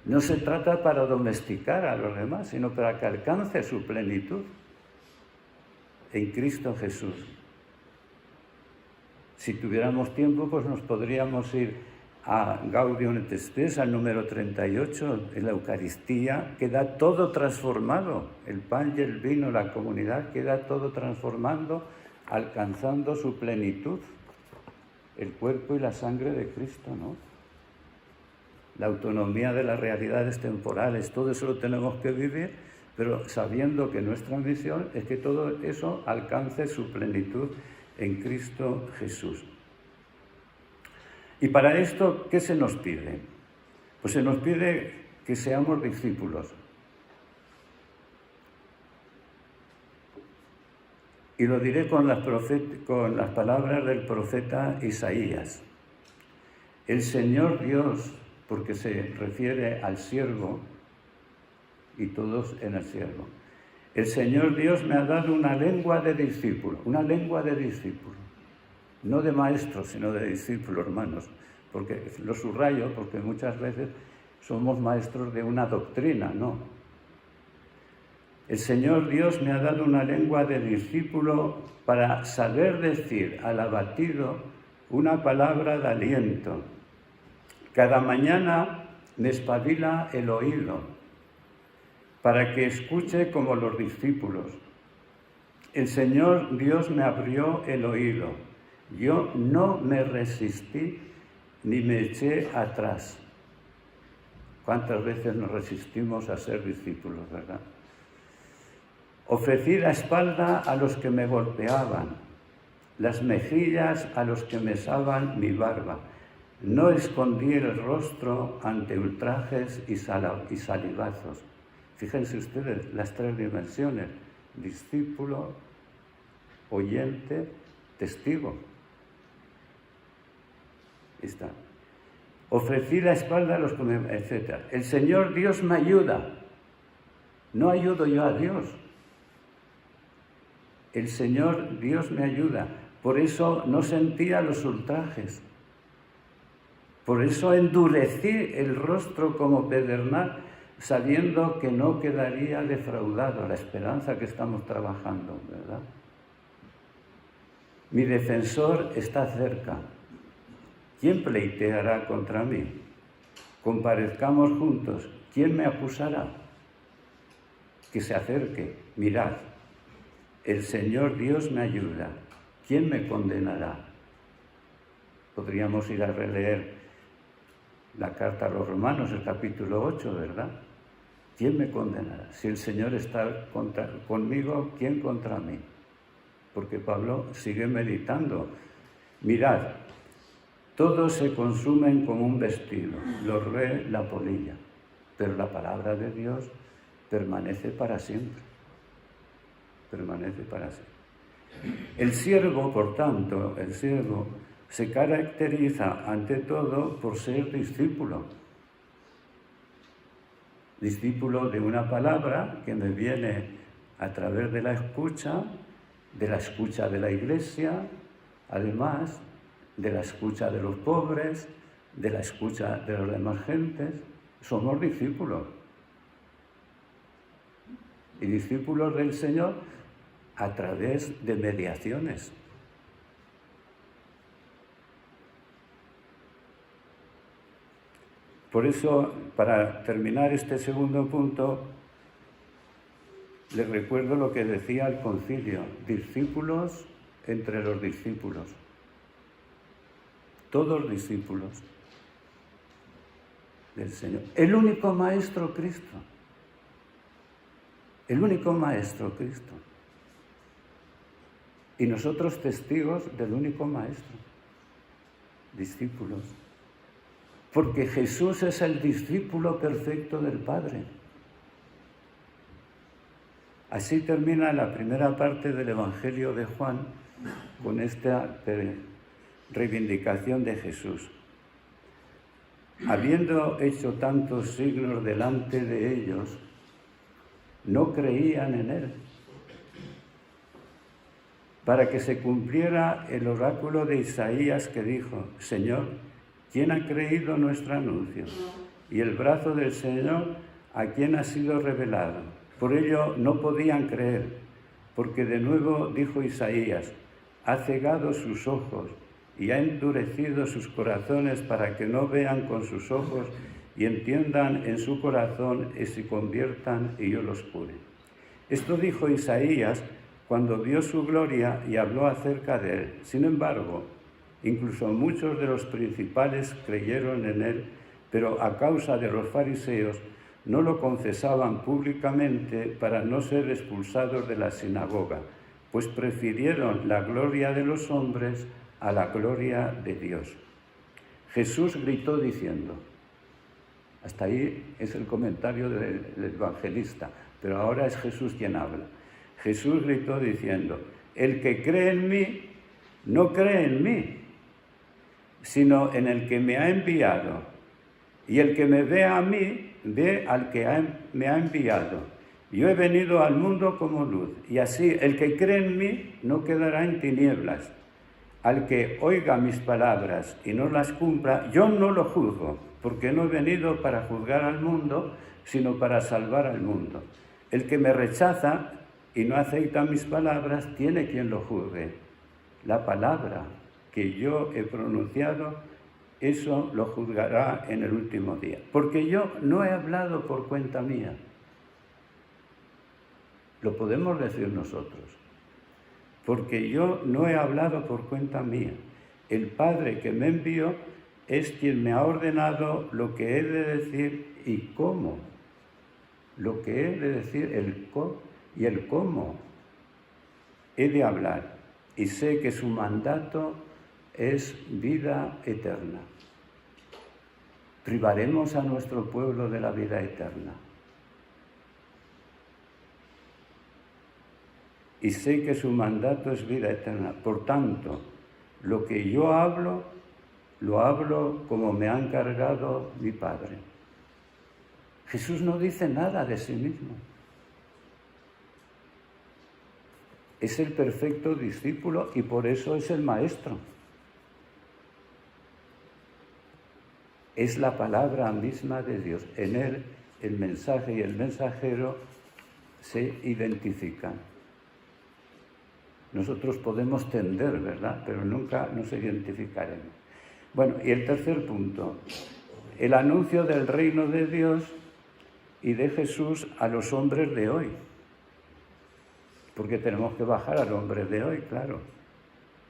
No se trata para domesticar a los demás, sino para que alcance su plenitud en Cristo Jesús. Si tuviéramos tiempo, pues nos podríamos ir a Gaudium et Spes, al número 38, en la Eucaristía, queda todo transformado. El pan y el vino, la comunidad, queda todo transformando, alcanzando su plenitud. El cuerpo y la sangre de Cristo, ¿no? La autonomía de las realidades temporales, todo eso lo tenemos que vivir, pero sabiendo que nuestra misión es que todo eso alcance su plenitud en Cristo Jesús. Y para esto, ¿qué se nos pide? Pues se nos pide que seamos discípulos. Y lo diré con las palabras del profeta Isaías. El Señor Dios, porque se refiere al siervo, y todos en el siervo. El Señor Dios me ha dado una lengua de discípulo, no de maestro, sino de discípulo, hermanos, porque lo subrayo, porque muchas veces somos maestros de una doctrina, ¿no? El Señor Dios me ha dado una lengua de discípulo para saber decir al abatido una palabra de aliento. Cada mañana me espabila el oído para que escuche como los discípulos. El Señor Dios me abrió el oído. Yo no me resistí ni me eché atrás. ¿Cuántas veces nos resistimos a ser discípulos, verdad? Ofrecí la espalda a los que me golpeaban, las mejillas a los que mesaban mi barba. No escondí el rostro ante ultrajes y salivazos. Fíjense ustedes las tres dimensiones: discípulo, oyente, testigo. Está. Ofrecí la espalda a los que me... etc. El Señor Dios me ayuda. No ayudo yo a Dios. El Señor Dios me ayuda. Por eso no sentía los ultrajes. Por eso endurecí el rostro como pedernal, sabiendo que no quedaría defraudado, la esperanza que estamos trabajando, ¿verdad? Mi defensor está cerca. ¿Quién pleiteará contra mí? Comparezcamos juntos. ¿Quién me acusará? Que se acerque. Mirad. el Señor Dios me ayuda. ¿Quién me condenará? Podríamos ir a releer la carta a los Romanos, el capítulo 8, ¿verdad? ¿Quién me condenará? Si el Señor está conmigo, ¿quién contra mí? Porque Pablo sigue meditando. Mirad, todos se consumen como un vestido, lo ve la polilla, pero la palabra de Dios permanece para siempre. Permanece para siempre. El siervo, por tanto, se caracteriza ante todo por ser discípulo. Discípulo de una palabra que me viene a través de la escucha de la Iglesia, además de la escucha de los pobres, de la escucha de las demás gentes. Somos discípulos. Y discípulos del Señor a través de mediaciones. Por eso, para terminar este segundo punto, les recuerdo lo que decía el concilio: discípulos entre los discípulos. Todos discípulos del Señor. El único Maestro, Cristo. El único Maestro, Cristo. Y nosotros testigos del único Maestro. Discípulos. Porque Jesús es el discípulo perfecto del Padre. Así termina la primera parte del Evangelio de Juan con esta reivindicación de Jesús. Habiendo hecho tantos signos delante de ellos, no creían en él, para que se cumpliera el oráculo de Isaías que dijo: Señor, ¿quién ha creído nuestro anuncio? Y el brazo del Señor, ¿a quién ha sido revelado? Por ello no podían creer, porque de nuevo dijo Isaías: ha cegado sus ojos y ha endurecido sus corazones para que no vean con sus ojos y entiendan en su corazón y se conviertan y yo los cure. Esto dijo Isaías cuando vio su gloria y habló acerca de él. Sin embargo, incluso muchos de los principales creyeron en él, pero a causa de los fariseos no lo confesaban públicamente para no ser expulsados de la sinagoga, pues prefirieron la gloria de los hombres a la gloria de Dios. Jesús gritó diciendo, hasta ahí es el comentario del evangelista, pero ahora es Jesús quien habla. Jesús gritó diciendo: el que cree en mí, no cree en mí, sino en el que me ha enviado. Y el que me ve a mí, ve al que me ha enviado. Yo he venido al mundo como luz, y así el que cree en mí no quedará en tinieblas. Al que oiga mis palabras y no las cumpla, yo no lo juzgo, porque no he venido para juzgar al mundo, sino para salvar al mundo. El que me rechaza y no acepta mis palabras, tiene quien lo juzgue. La palabra que yo he pronunciado, eso lo juzgará en el último día. Porque yo no he hablado por cuenta mía. Lo podemos decir nosotros. Porque yo no he hablado por cuenta mía. El Padre que me envió es quien me ha ordenado lo que he de decir y cómo. Lo que he de decir, el cómo he de hablar. Y sé que su mandato es vida eterna. ¿Privaremos a nuestro pueblo de la vida eterna? Y sé que su mandato es vida eterna. Por tanto, lo que yo hablo, lo hablo como me ha encargado mi Padre. Jesús no dice nada de sí mismo. Es el perfecto discípulo y por eso es el maestro. Es la palabra misma de Dios. En él el mensaje y el mensajero se identifican. Nosotros podemos tender, ¿verdad? Pero nunca nos identificaremos. Bueno, y el tercer punto, el anuncio del reino de Dios y de Jesús a los hombres de hoy. porque tenemos que bajar al hombre de hoy, claro,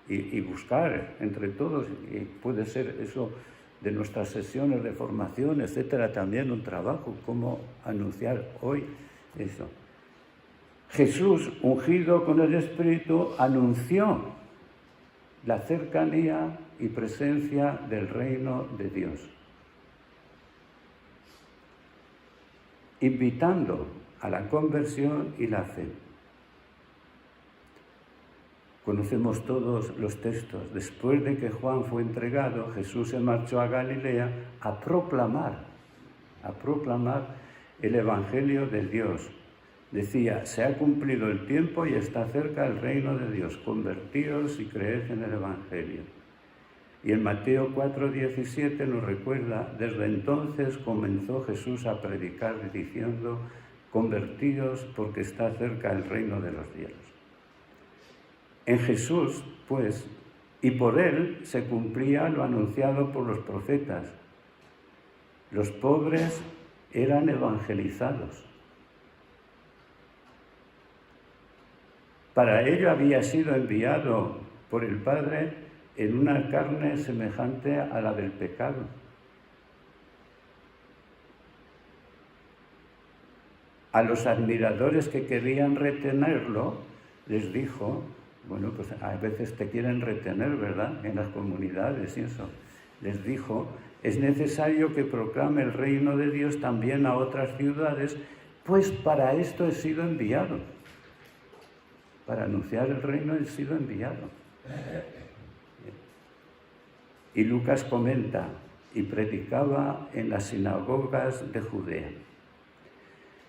y buscar entre todos, y puede ser eso de nuestras sesiones de formación, etcétera, también un trabajo, cómo anunciar hoy eso. Jesús, ungido con el Espíritu, anunció la cercanía y presencia del reino de Dios, invitando a la conversión y la fe. Conocemos todos los textos. Después de que Juan fue entregado, Jesús se marchó a Galilea a proclamar el Evangelio de Dios. Decía, se ha cumplido el tiempo y está cerca el reino de Dios. Convertíos y creed en el Evangelio. Y en Mateo 4:17 nos recuerda, desde entonces comenzó Jesús a predicar diciendo, convertíos porque está cerca el reino de los cielos. En Jesús, pues, y por él se cumplía lo anunciado por los profetas. Los pobres eran evangelizados. Para ello había sido enviado por el Padre en una carne semejante a la del pecado. A los admiradores que querían retenerlo, les dijo, bueno, pues a veces te quieren retener, ¿verdad?, en las comunidades y eso. Les dijo, es necesario que proclame el reino de Dios también a otras ciudades, pues para esto he sido enviado. Para anunciar el reino he sido enviado. Y Lucas comenta, y predicaba en las sinagogas de Judea.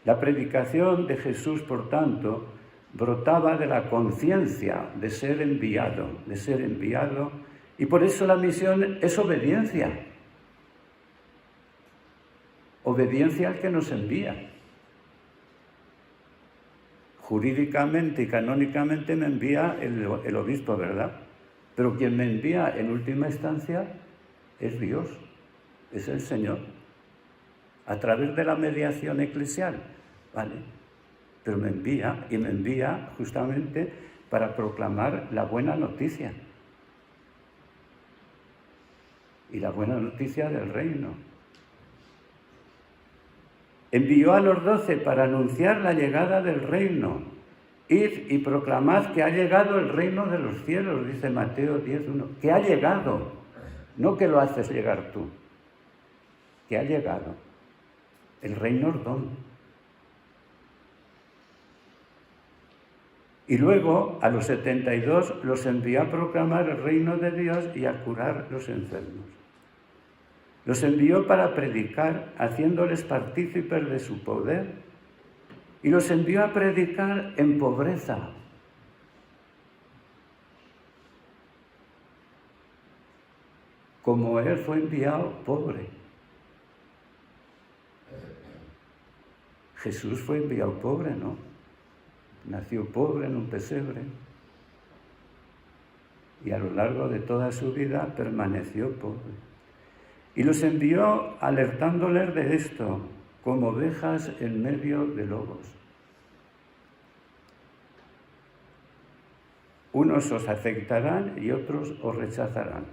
La predicación de Jesús, por tanto, brotaba de la conciencia de ser enviado, y por eso la misión es obediencia. Obediencia al que nos envía. Jurídicamente y canónicamente me envía el obispo, ¿verdad? Pero quien me envía en última instancia es Dios, es el Señor, a través de la mediación eclesial, ¿vale? Pero me envía justamente para proclamar la buena noticia. Y la buena noticia del reino. Envió a los 12 para anunciar la llegada del reino. Id y proclamad que ha llegado el reino de los cielos, dice Mateo 10:1. Que ha llegado, no que lo haces llegar tú. Que ha llegado. El reino es don. Y luego, a los 72, los envió a proclamar el reino de Dios y a curar los enfermos. Los envió para predicar, haciéndoles partícipes de su poder, y los envió a predicar en pobreza. Como él fue enviado pobre. Jesús fue enviado pobre, ¿no? Nació pobre en un pesebre y a lo largo de toda su vida permaneció pobre. Y los envió alertándoles de esto, como ovejas en medio de lobos. Unos os aceptarán y otros os rechazarán.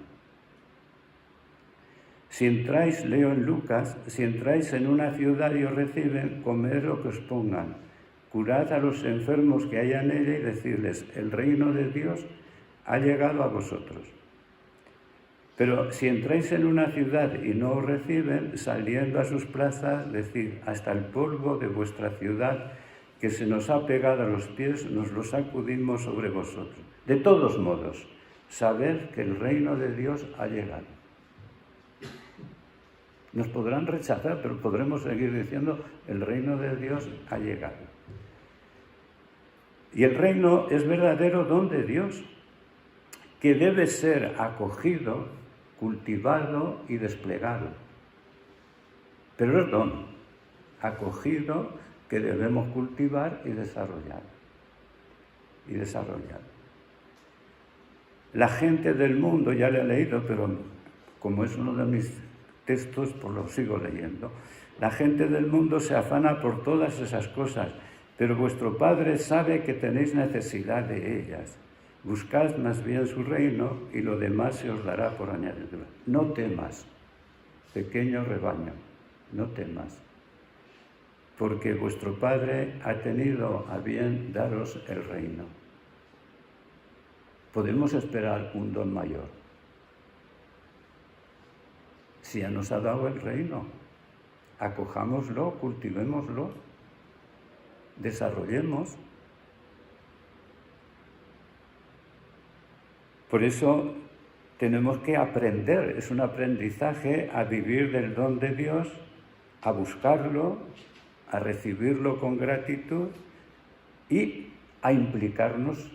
Si entráis, leo en Lucas, si entráis en una ciudad y os reciben, comed lo que os pongan. Curad a los enfermos que haya en ella y decirles, el reino de Dios ha llegado a vosotros. Pero si entráis en una ciudad y no os reciben, saliendo a sus plazas, decid, hasta el polvo de vuestra ciudad que se nos ha pegado a los pies, nos lo sacudimos sobre vosotros. De todos modos, sabed que el reino de Dios ha llegado. Nos podrán rechazar, pero podremos seguir diciendo, el reino de Dios ha llegado. Y el reino es verdadero don de Dios, que debe ser acogido, cultivado y desplegado. Pero es don, acogido, que debemos cultivar y desarrollar. La gente del mundo, ya le he leído, pero como es uno de mis textos, pues lo sigo leyendo. La gente del mundo se afana por todas esas cosas, pero vuestro Padre sabe que tenéis necesidad de ellas. Buscad más bien su reino y lo demás se os dará por añadidura. No temas, pequeño rebaño, no temas, porque vuestro Padre ha tenido a bien daros el reino. Podemos esperar un don mayor. Si ya nos ha dado el reino, acojámoslo, cultivémoslo, desarrollemos. Por eso tenemos que aprender, es un aprendizaje a vivir del don de Dios, a buscarlo, a recibirlo con gratitud y a implicarnos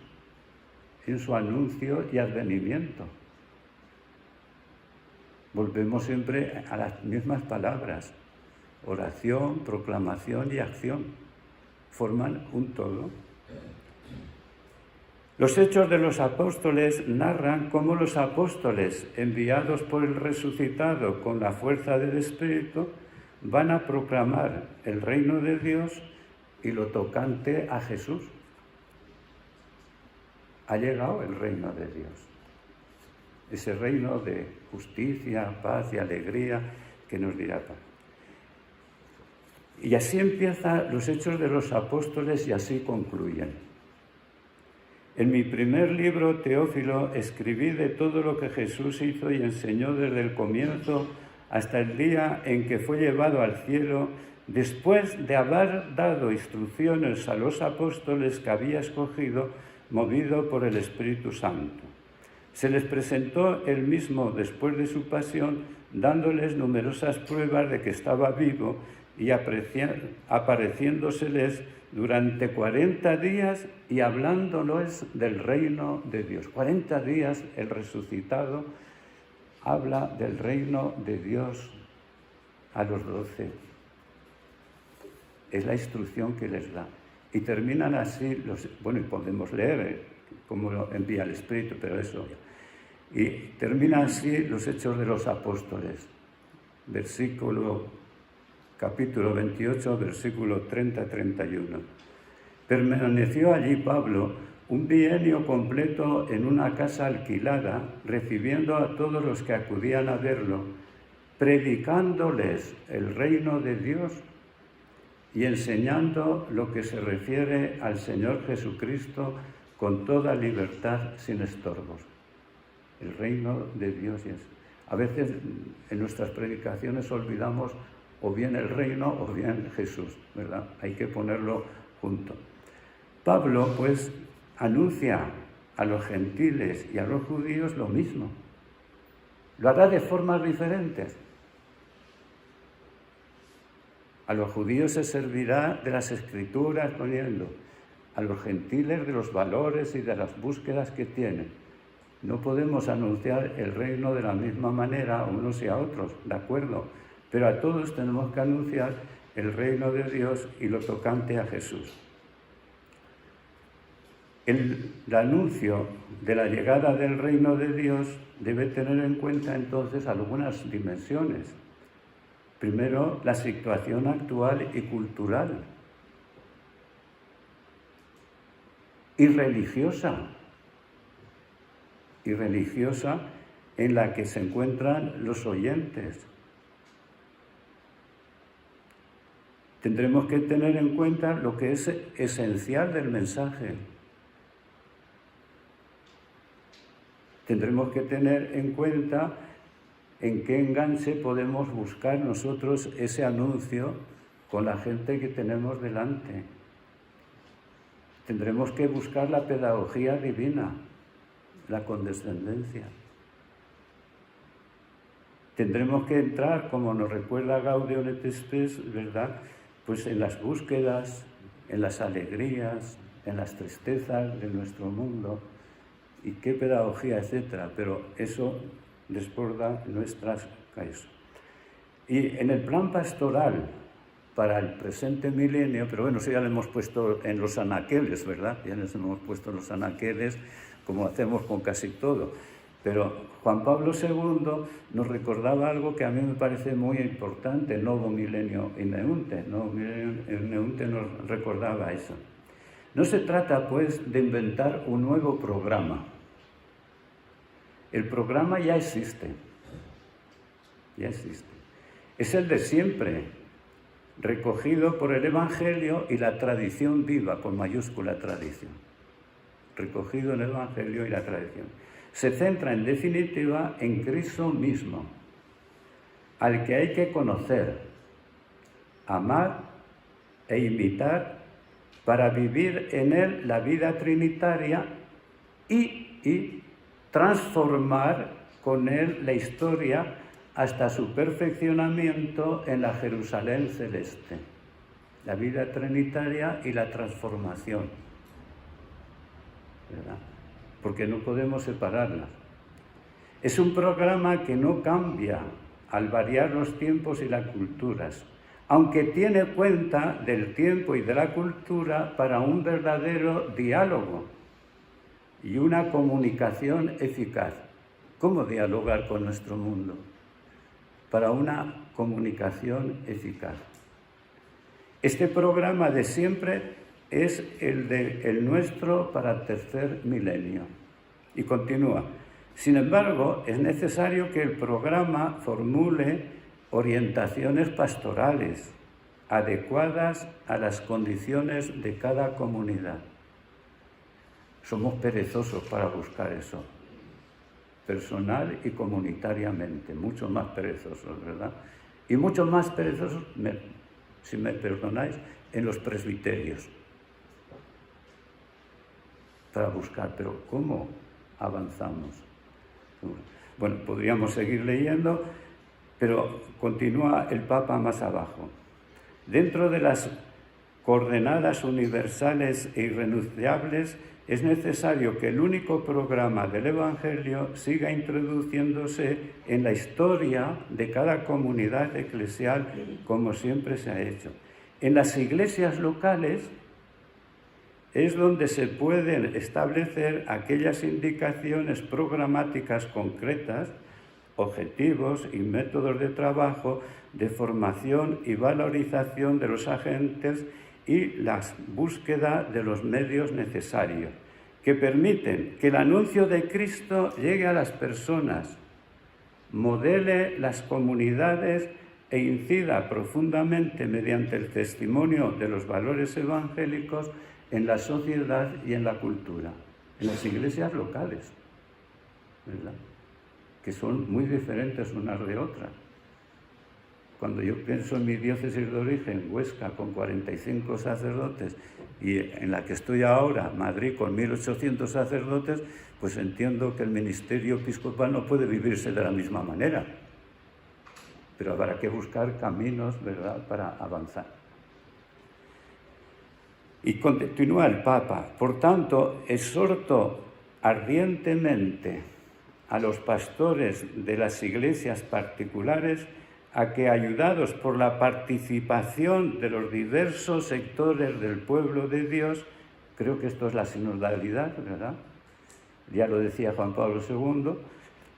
en su anuncio y advenimiento. Volvemos siempre a las mismas palabras: oración, proclamación y acción. Forman un todo. Los Hechos de los Apóstoles narran cómo los apóstoles, enviados por el resucitado con la fuerza del Espíritu, van a proclamar el reino de Dios y lo tocante a Jesús. Ha llegado el reino de Dios, ese reino de justicia, paz y alegría que nos dirá paz. Y así empiezan los Hechos de los Apóstoles y así concluyen. En mi primer libro, Teófilo, escribí de todo lo que Jesús hizo y enseñó desde el comienzo hasta el día en que fue llevado al cielo, después de haber dado instrucciones a los apóstoles que había escogido, movido por el Espíritu Santo. Se les presentó él mismo después de su pasión, dándoles numerosas pruebas de que estaba vivo y apareciéndoseles durante 40 días y hablándoles del reino de Dios. 40 días el resucitado habla del reino de Dios a los 12. Es la instrucción que les da. Y terminan así, y podemos leer cómo lo envía el Espíritu, pero eso. Y terminan así los Hechos de los Apóstoles, capítulo 28, versículo 30-31. Permaneció allí Pablo un bienio completo en una casa alquilada, recibiendo a todos los que acudían a verlo, predicándoles el reino de Dios y enseñando lo que se refiere al Señor Jesucristo con toda libertad, sin estorbos. El reino de Dios es. A veces en nuestras predicaciones olvidamos o bien el reino o bien Jesús, ¿verdad? Hay que ponerlo junto. Pablo, pues, anuncia a los gentiles y a los judíos lo mismo. Lo hará de formas diferentes. A los judíos se servirá de las Escrituras poniendo, a los gentiles de los valores y de las búsquedas que tienen. No podemos anunciar el reino de la misma manera a unos y a otros, ¿de acuerdo? Pero a todos tenemos que anunciar el reino de Dios y lo tocante a Jesús. El anuncio de la llegada del reino de Dios debe tener en cuenta entonces algunas dimensiones. Primero, la situación actual y cultural. Y religiosa en la que se encuentran los oyentes. Tendremos que tener en cuenta lo que es esencial del mensaje. Tendremos que tener en cuenta en qué enganche podemos buscar nosotros ese anuncio con la gente que tenemos delante. Tendremos que buscar la pedagogía divina, la condescendencia. Tendremos que entrar, como nos recuerda Gaudium et Spes, ¿verdad?, pues en las búsquedas, en las alegrías, en las tristezas de nuestro mundo, y qué pedagogía, etcétera, pero eso desborda nuestras calles. Y en el plan pastoral para el presente milenio, pero bueno, eso ya lo hemos puesto en los anaqueles, ¿verdad? Ya nos hemos puesto en los anaqueles, como hacemos con casi todo. Pero Juan Pablo II nos recordaba algo que a mí me parece muy importante, el Novo Milenio in Eunte. El Novo Milenio in Eunte nos recordaba eso. No se trata, pues, de inventar un nuevo programa. El programa ya existe. Ya existe. Es el de siempre, recogido por el Evangelio y la tradición viva, con mayúscula tradición. Recogido en el Evangelio y la tradición. Se centra, en definitiva, en Cristo mismo, al que hay que conocer, amar e imitar para vivir en él la vida trinitaria y transformar con él la historia hasta su perfeccionamiento en la Jerusalén celeste. La vida trinitaria y la transformación, ¿verdad? Porque no podemos separarlas. Es un programa que no cambia al variar los tiempos y las culturas, aunque tiene cuenta del tiempo y de la cultura para un verdadero diálogo y una comunicación eficaz. ¿Cómo dialogar con nuestro mundo? Para una comunicación eficaz. Este programa de siempre es el nuestro para el tercer milenio. Y continúa. Sin embargo, es necesario que el programa formule orientaciones pastorales adecuadas a las condiciones de cada comunidad. Somos perezosos para buscar eso, personal y comunitariamente, mucho más perezosos, ¿verdad? Y mucho más perezosos, si me perdonáis, en los presbiterios. Para buscar, pero ¿cómo avanzamos? Bueno, podríamos seguir leyendo, pero continúa el Papa más abajo. Dentro de las coordenadas universales e irrenunciables, es necesario que el único programa del Evangelio siga introduciéndose en la historia de cada comunidad eclesial, como siempre se ha hecho. En las iglesias locales es donde se pueden establecer aquellas indicaciones programáticas concretas, objetivos y métodos de trabajo, de formación y valorización de los agentes y la búsqueda de los medios necesarios, que permiten que el anuncio de Cristo llegue a las personas, modele las comunidades e incida profundamente mediante el testimonio de los valores evangélicos en la sociedad y en la cultura, en las iglesias locales, ¿verdad? Que son muy diferentes unas de otras. Cuando yo pienso en mi diócesis de origen, Huesca, con 45 sacerdotes, y en la que estoy ahora, Madrid, con 1.800 sacerdotes, pues entiendo que el ministerio episcopal no puede vivirse de la misma manera. Pero habrá que buscar caminos, ¿verdad?, para avanzar. Y continúa el Papa. Por tanto, exhorto ardientemente a los pastores de las iglesias particulares a que, ayudados por la participación de los diversos sectores del pueblo de Dios, creo que esto es la sinodalidad, ¿verdad? Ya lo decía Juan Pablo II,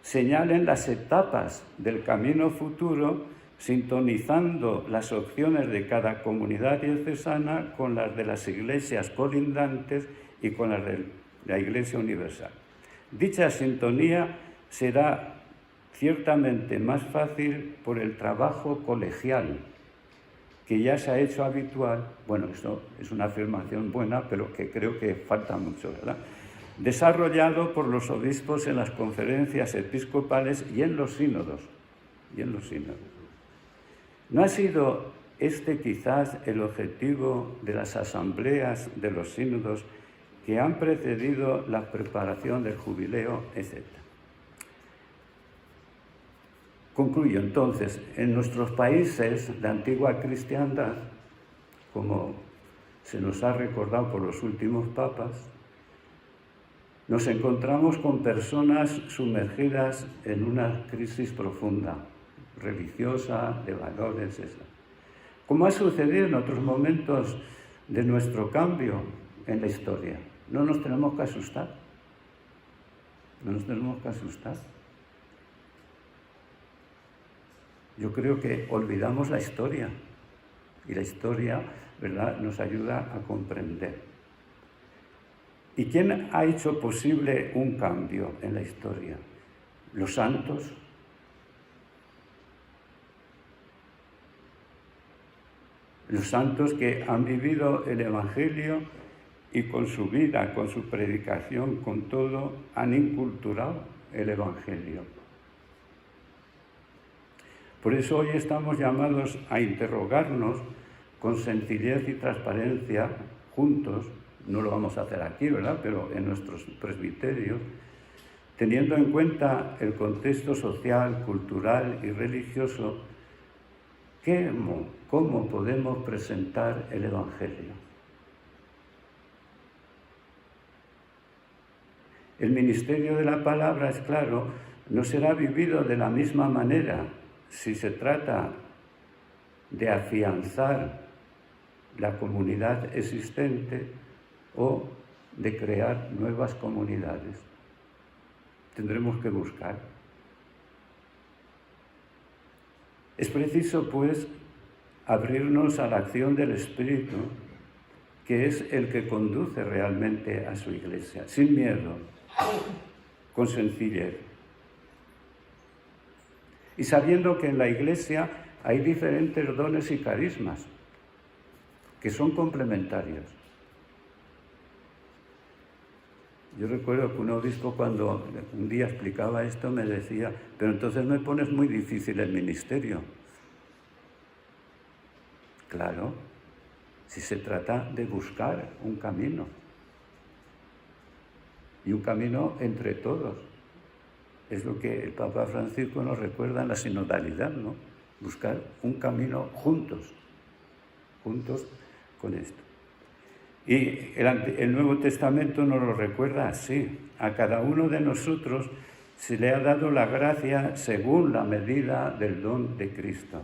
señalen las etapas del camino futuro, sintonizando las opciones de cada comunidad diocesana con las de las iglesias colindantes y con las de la Iglesia Universal. Dicha sintonía será ciertamente más fácil por el trabajo colegial, que ya se ha hecho habitual. Bueno, eso es una afirmación buena, pero que creo que falta mucho, ¿verdad? Desarrollado por los obispos en las conferencias episcopales y en los sínodos. ¿No ha sido este quizás el objetivo de las asambleas de los sínodos que han precedido la preparación del jubileo, etc.? Concluyo entonces, en nuestros países de antigua cristiandad, como se nos ha recordado por los últimos papas, nos encontramos con personas sumergidas en una crisis profunda, religiosa, de valores, etc. Como ha sucedido en otros momentos de nuestro cambio en la historia. No nos tenemos que asustar. No nos tenemos que asustar. Yo creo que olvidamos la historia y la historia, ¿verdad?, nos ayuda a comprender. ¿Y quién ha hecho posible un cambio en la historia? Los santos. Los santos que han vivido el Evangelio y con su vida, con su predicación, con todo, han inculturado el Evangelio. Por eso hoy estamos llamados a interrogarnos con sencillez y transparencia, juntos, no lo vamos a hacer aquí, ¿verdad?, pero en nuestros presbiterios, teniendo en cuenta el contexto social, cultural y religioso, ¿cómo podemos presentar el Evangelio? El ministerio de la palabra, es claro, no será vivido de la misma manera si se trata de afianzar la comunidad existente o de crear nuevas comunidades. Tendremos que buscar. Es preciso, pues, abrirnos a la acción del Espíritu, que es el que conduce realmente a su Iglesia, sin miedo, con sencillez. Y sabiendo que en la Iglesia hay diferentes dones y carismas, que son complementarios. Yo recuerdo que un obispo, cuando un día explicaba esto, me decía: pero entonces me pones muy difícil el ministerio. Claro, si se trata de buscar un camino, y un camino entre todos. Es lo que el Papa Francisco nos recuerda en la sinodalidad, ¿no? Buscar un camino juntos con esto. Y el Nuevo Testamento nos lo recuerda así: a cada uno de nosotros se le ha dado la gracia según la medida del don de Cristo.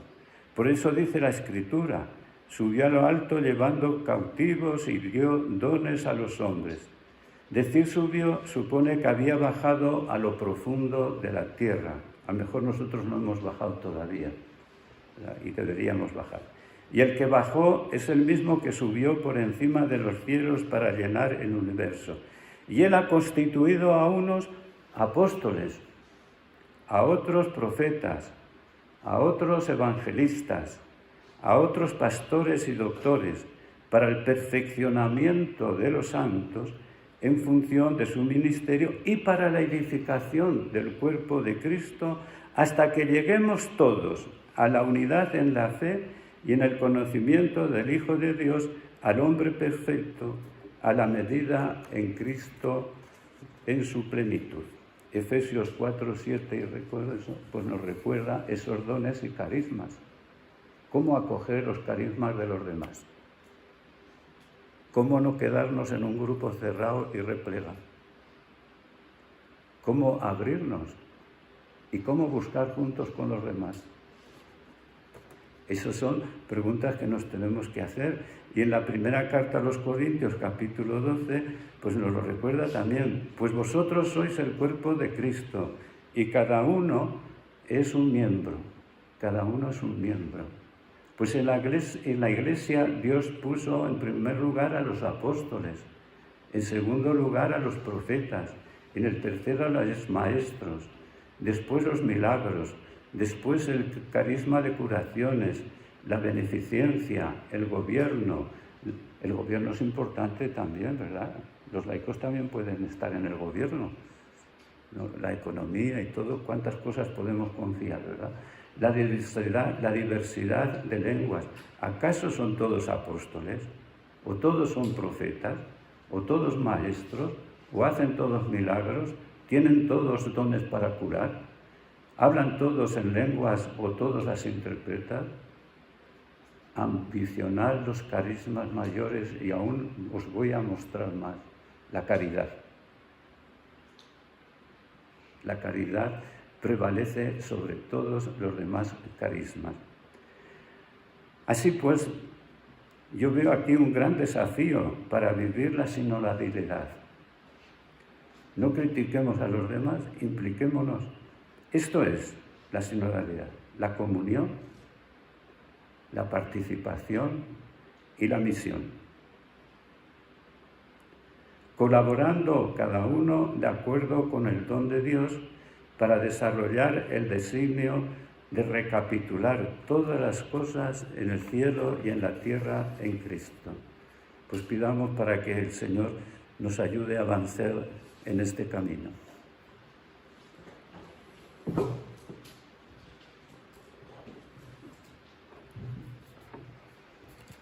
Por eso dice la Escritura: subió a lo alto llevando cautivos y dio dones a los hombres. Decir subió supone que había bajado a lo profundo de la tierra. A lo mejor nosotros no hemos bajado todavía, ¿verdad?, y deberíamos bajar. Y el que bajó es el mismo que subió por encima de los cielos para llenar el universo. Y él ha constituido a unos apóstoles, a otros profetas, a otros evangelistas, a otros pastores y doctores, para el perfeccionamiento de los santos en función de su ministerio y para la edificación del cuerpo de Cristo, hasta que lleguemos todos a la unidad en la fe y en el conocimiento del Hijo de Dios, al hombre perfecto, a la medida en Cristo en su plenitud. Efesios 4, 7, y recuerdo eso, pues nos recuerda esos dones y carismas. ¿Cómo acoger los carismas de los demás? ¿Cómo no quedarnos en un grupo cerrado y replegado? ¿Cómo abrirnos? ¿Y cómo buscar juntos con los demás? Esas son preguntas que nos tenemos que hacer. Y en la primera carta a los Corintios, capítulo 12, pues nos lo recuerda también: pues vosotros sois el cuerpo de Cristo y cada uno es un miembro. Cada uno es un miembro. Pues en la iglesia Dios puso en primer lugar a los apóstoles, en segundo lugar a los profetas, en el tercero a los maestros, después los milagros, después el carisma de curaciones, la beneficencia, el gobierno. El gobierno es importante también, ¿verdad? Los laicos también pueden estar en el gobierno, ¿no? La economía y todo, cuántas cosas podemos confiar, ¿verdad? La diversidad de lenguas. ¿Acaso son todos apóstoles? ¿O todos son profetas? ¿O todos maestros? ¿O hacen todos milagros? ¿Tienen todos dones para curar? ¿Hablan todos en lenguas o todos las interpretan? Ambicionad los carismas mayores, y aún os voy a mostrar más: la caridad. La caridad prevalece sobre todos los demás carismas. Así pues, yo veo aquí un gran desafío para vivir la sinodalidad. No critiquemos a los demás, impliquémonos. Esto es la sinodalidad, la comunión, la participación y la misión. Colaborando cada uno de acuerdo con el don de Dios para desarrollar el designio de recapitular todas las cosas en el cielo y en la tierra en Cristo. Pues pidamos para que el Señor nos ayude a avanzar en este camino.